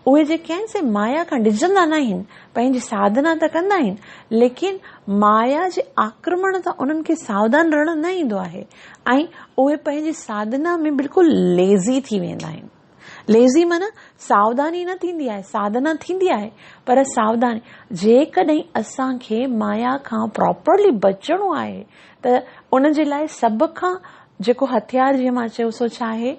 उहे जेके आहिनि से माया खां डिॼंदा न आहिनि, पंहिंजी साधना त कंदा आहिनि, लेकिन माया जे आक्रमण सां उन्हनि खे सावधान रहण न ईंदो आहे ऐं उहे पंहिंजी साधना में बिल्कुलु लेज़ी थी वेंदा आहिनि। लेज़ी माना सावधानी न थींदी आहे, साधना थींदी आहे पर सावधानी। जेकॾहिं असांखे माया खां प्रॉपरली बचणो आहे त उन जे लाइ सभ खां जेको हथियार, जीअं मां चयो, सो छा आहे?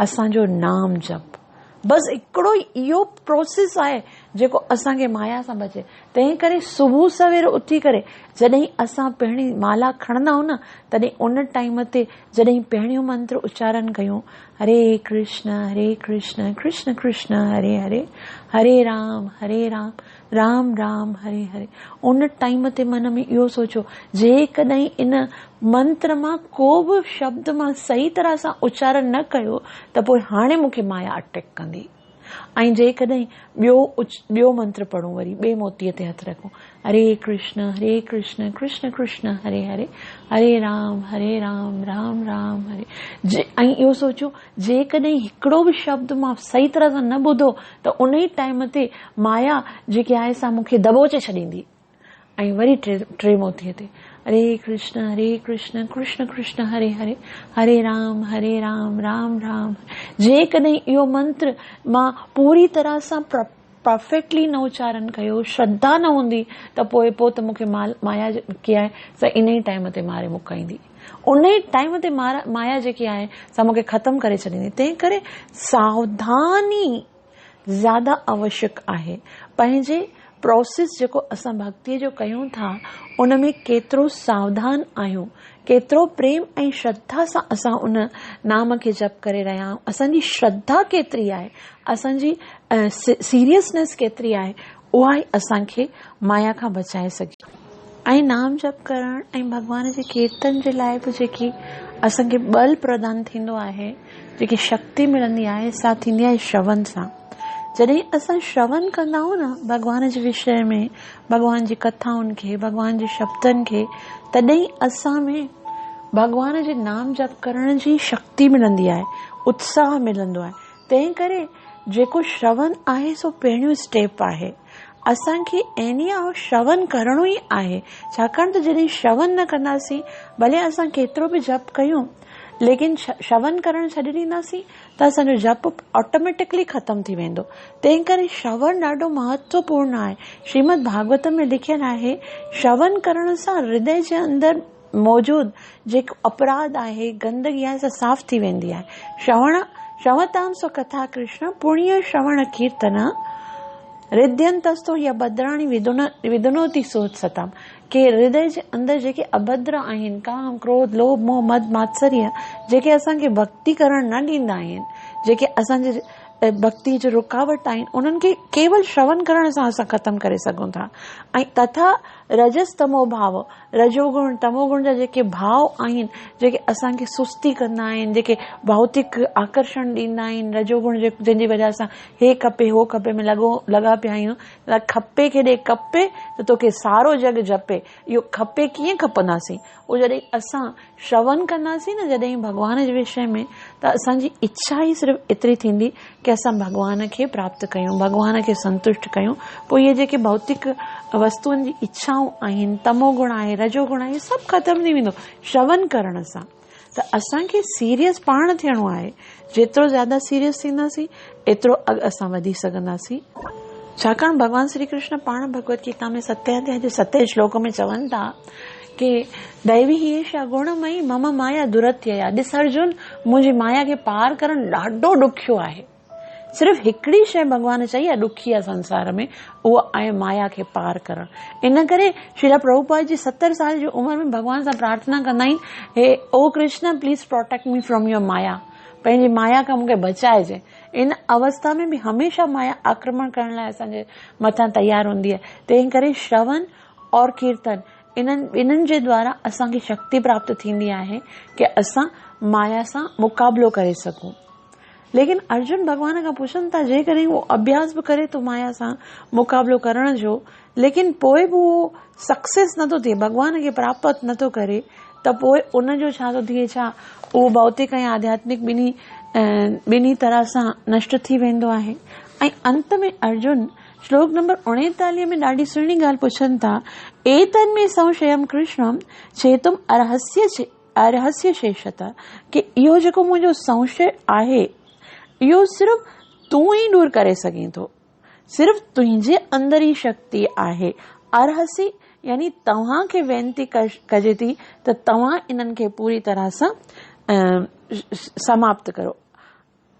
असांजो नाम जप। बसि हिकिड़ो ई इहो प्रोसेस आहे जेको असांखे माया सां बचे। तंहिं करे सुबुह सवेर उथी करे जॾहिं असां पहिरीं माला खणंदा आहियूं न, तॾहिं उन टाइम ते जॾहिं पहिरियों मंत्र उच्चारण कयूं, हरे कृष्ण कृष्ण कृष्ण हरे हरे, हरे राम राम राम हरे हरे, उन टाइम ते मन में इहो सोचो, जेकॾहिं इन मंत्र मां को बि शब्द मां सही तरह सां उच्चारण न कयो त पोइ हाणे मूंखे माया अटैक कंदी। ऐं जेकॾहिं ॿियो मंत्र पढ़ूं, वरी ॿिए मोतीअ ते हथ रखूं, हरे कृष्ण कृष्ण कृष्ण हरे हरे, हरे राम राम राम हरे। ऐं इहो सोचो, जेकॾहिं हिकिड़ो बि शब्द मां सही तरह सां न ॿुधो त उन ई टाइम ते माया जेकी आहे सा मूंखे दॿोचे छॾींदी। ऐं वरी टे मोतीअ ते हरे कृष्ण कृष्ण कृष्ण हरे हरे, हरे राम राम राम। जेकॾहिं इहो मंत्र मां पूरी तरह सां परफेक्टली न उच्चारण कयो, श्रद्धा न हूंदी, त पोइ त मूंखे माया जेकी आहे सा इन ई टाइम ते मारे मुकाईंदी। उन ई टाइम ते माया जेकी आहे सा मूंखे ख़तम करे छॾींदी। तंहिं करे सावधानी ज्यादा आवश्यक आहे। पंहिंजे प्रोसेस जेको असां भक्तीअ जो कयूं था उन में केतिरो सावधान आहियूं, केतिरो प्रेम ऐं श्रद्धा सां असां उन नाम खे जप करे रहिया आहियूं, असांजी श्रद्धा केतिरी आहे, असांजी सीरियसनेस केतिरी आहे, उहा ई असांखे माया खां बचाए सघे। ऐं नाम जप करण ऐं भॻवान जे कीर्तन जे लाइ बि जेकी असांखे बल प्रदान थींदो आहे, जेकी शक्ति मिलंदी आहे, सा थींदी आहे श्रवण सां। जॾहिं असां श्रवण कंदा आहियूं न भॻवान जे विषय में, भॻवान जी कथाउनि खे, भॻवान जे शब्दनि खे, तॾहिं असां में भॻवान जे नाम जप करण जी शक्ति मिलंदी आहे, उत्साह मिलंदो आहे। तंहिं करे जेको श्रवण आहे सो पहिरियों स्टेप आहे। असांखे एनिया श्रवण करणो ई आहे, छाकाणि त जॾहिं श्रवण न कंदासीं, भले असां केतिरो बि जप कयूं, लेकिन श्रवण करण छॾे ॾींदासीं त असांजो जप ऑटोमेटिकली ख़तम थी वेंदो। तंहिं करे श्रवण ॾाढो महत्वपूर्ण आहे। श्रीमद भागवत में लिखियलु आहे, श्रवण करण सां हृदय जे अंदरि मौजूद जेको अपराध आहे, गंदगी आहे, सा साफ़ थी वेंदी आहे। श्रवताम स्व कथा कृष्ण पुण्य श्रवण कीर्तन हृदयंतस्तो या भद्राणी विदुनोति सोत्सताम, के हृदय जे अंदरि जेके अभद्र आहिनि, काम क्रोध लोभ मोह मद मात्सर्य, जेके असांखे भक्ति करण न ॾींदा आहिनि, जेके असांजे भक्ति जो रुकावट आहिनि, उन्हनि खे केवल श्रवण करण सां असां ख़तम करे सघूं था। ऐं तथा रजस तमो भाव, रजोगुण तमोगुण जा जेके भाव आहिनि, जेके असांखे सुस्ती कंदा आहिनि, जेके भौतिक आकर्षण ॾींदा आहिनि, रजोगुण जंहिंजी वजह सां हे खपे हो खपे में लॻा पिया आहियूं, खपे केॾे खपे त तोखे सारो जग जपे, इहो खपे कीअं खपंदासीं? उहो जॾहिं असां श्रवण कंदासीं न जॾहिं भॻवान जे विषय में, त असांजी इच्छा ई सिर्फ़ु एतिरी थींदी कि असां भॻवान खे प्राप्त कयूं, भॻवान खे संतुष्ट कयूं। पोइ इहे जेके भौतिक वस्तुअनि जी इच्छाऊं आहिनि, तमोगुण आहे, रजोगुण आहे, सभु ख़तम थी वेंदो श्रवण करण सां। त असांखे सीरियस पाण थियणो आहे। जेतिरो ज़्यादा सीरियस थींदासीं एतिरो असां वधी सघंदासीं। छाकाणि भॻवान श्री कृष्ण पाण भगवत गीता में 7 श्लोक में चवनि था कि दैवी एषा गुणमयी मम माया दुरत्यया। ॾिस अर्जुन, मुंहिंजी माया खे पार करणु ॾाढो ॾुखियो आहे। सिर्फ़ु हिकिड़ी शइ भॻवान चई आहे ॾुखी आहे संसार में, उहा आहे माया खे पार करणु। इन करे श्रील प्रभुपाद जी 70 साल जी उमिरि में भॻवान सां प्रार्थना कंदा आहिनि, हे O Krishna please protect me from your maya, पंहिंजी माया खां मूंखे बचाइजे। इन अवस्था में बि हमेशह माया आक्रमण करण लाइ असांजे मथां तयार हूंदी आहे। तंहिं करे श्रवण और कीर्तन इन्हनि जे द्वारा असांखे शक्ति प्राप्त थींदी आहे कि असां माया सां मुक़ाबिलो करे सघूं। लेकिन अर्जुन भॻवान खां पुछनि था, जेकॾहिं उहो अभ्यास बि करे थो माया सां मुक़ाबिलो करण जो, लेकिन पोइ बि उहो सक्सेस नथो थिए, भॻवान खे प्राप्त नथो करे, त पोइ उनजो छा थो थिए, छा उहो भौतिक ऐं आध्यात्मिक ॿिन्ही तरह सां नष्ट थी वेंदो आहे। ऐं अंत में अर्जुन श्लोक नंबर 39 में ॾाढी सुहिणी ॻाल्हि पुछनि था, एतन्मे संशयम कृष्णम चेतुम अर्हस्य शेषत, कि इहो जेको मुंहिंजो संशय आहे इहो सिर्फ़ु तूं ई दूर करे सघीं थो, सिर्फ़ु तुंहिंजे अंदर ई शक्ति आहे। अर्हसी यानी तव्हां खे वेनती कजे थी त तव्हां इन्हनि खे पूरी तरह सां समाप्त करो।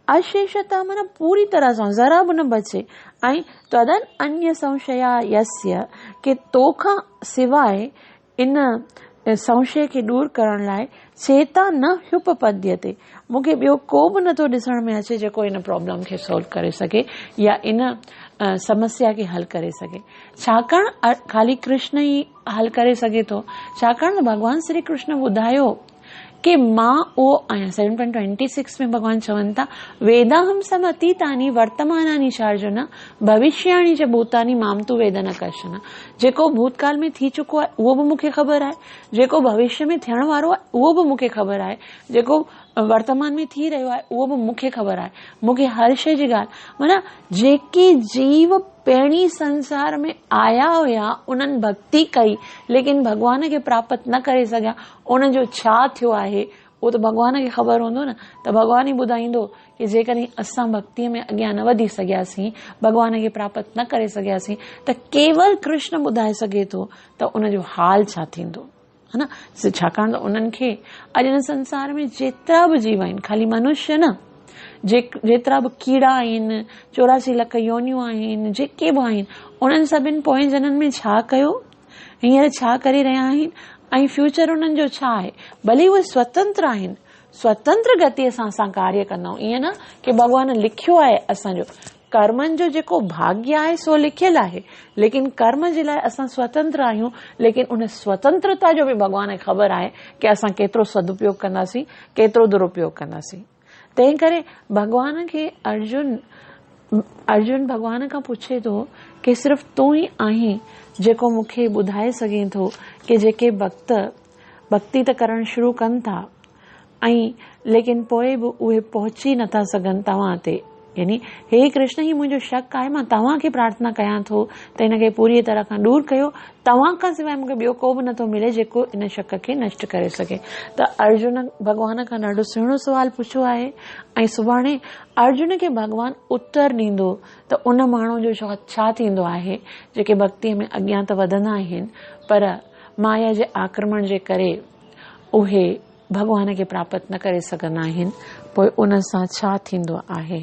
अशेषता माना पूरी तरह सां ज़रा बि न बचे। ऐं तदन अन्य संशया यस्य, कि तोखां सिवाय इन संशय खे दूर करण लाइ चेता न ह्युपपद्यते, मूंखे ॿियो को बि नथो ॾिसण में अचे जेको इन प्रॉब्लम खे सोल्व करे सघे या इन समस्या खे हल करे सघे। छाकाणि खाली कृष्ण ई हल करे सघे थो, छाकाणि भॻवान श्री कृष्ण ॿुधायो कि मां उहो आहियां। 7.26 में भगवान चवनि था, वेदाहम सम अतीतानि वर्तमानानि चार्जुन भविष्याणि च भूतानि माम तू वेद न कशन। जेको भूतकाल में थी चुको आहे उहो बि मूंखे ख़बर आहे, जेको भविष्य में थियण वारो आहे उहो बि मूंखे ख़बर आहे, जेको वर्तमान में थी रहियो आहे उहो बि मूंखे ख़बर आहे। मूंखे हर शइ जी ॻाल्हि, माना जेके जीव पहिरीं संसार में आया हुया उन्हनि भक्ति कई लेकिन भगवान खे प्राप्त न करे सघिया, उन्हनि जो छा थियो आहे उहो त भगवान खे ख़बर हूंदो न। त भगवान ई ॿुधाईंदो कि जेकॾहिं असां भक्तीअ में अॻियां न वधी सघियासीं, भगवान खे प्राप्त न करे सघियासीं, त केवल कृष्ण ॿुधाए सघे थो त उनजो हाल छा थींदो, है न। छाकाणि त उन्हनि खे अॼु हिन संसार में जेतिरा बि जीव आहिनि, खाली मनुष्य न, जेतिरा बि कीड़ा आहिनि, 84 लख योनियूं आहिनि, जेके बि आहिनि, उन्हनि सभिनि पोएं जननि में छा कयो, हींअर छा करे रहिया आहिनि ऐं फ्यूचर उन्हनि जो छा आहे। भले उहे स्वतंत्र आहिनि, स्वतंत्र गतिअ सां असां कार्य कंदा आहियूं, ईअं न कि भगवान लिखियो आहे असांजो। कर्मनि जो जेको भाग्य आहे सो लिखियल आहे, लेकिन कर्म जे लाइ असां स्वतंत्र आहियूं, लेकिन उन स्वतंत्रता जो बि भगवान खे ख़बर आहे कि असां केतिरो सदुपयोग कंदासीं, केतिरो दुरुपयोग कंदासीं। तंहिं करे भगवान खे अर्जुन भगवान खां पुछे थो कि सिर्फ़ तूं ई आहीं जेको मूंखे ॿुधाए सघे थो कि जेके भक्ति त करणु शुरू कनि था ऐं लेकिन पोइ बि उहे पहुची नथा सघनि तव्हां ते, यानी हे कृष्ण, ही मुंहिंजो शक आहे, मां तव्हांखे प्रार्थना कयां थो त हिनखे पूरी तरह खां दूर कयो। तव्हां खां सवाइ मूंखे ॿियो को बि नथो मिले जेको इन शक खे नष्ट करे सघे। त अर्जुन भगवान खां ॾाढो सुहिणो सुवाल पुछियो आहे ऐं सुभाणे अर्जुन खे भगवान उत्तर ॾींदो त उन माण्हू जो छा थींदो आहे जेके भक्तीअ में अॻियां त वधंदा आहिनि पर माया जे आक्रमण जे करे उहे भगवान खे प्राप्त न करे सघंदा आहिनि, पोइ उन सां छा थींदो आहे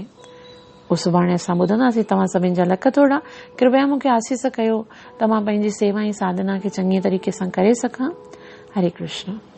उहो सुभाणे असां ॿुधंदासीं। तव्हां सभिनि जा लख थोड़ा कृपया मूंखे आसीस कयो त मां पंहिंजी सेवा ऐं साधना खे चङी तरीक़े सां करे सघां। हरे कृष्ण।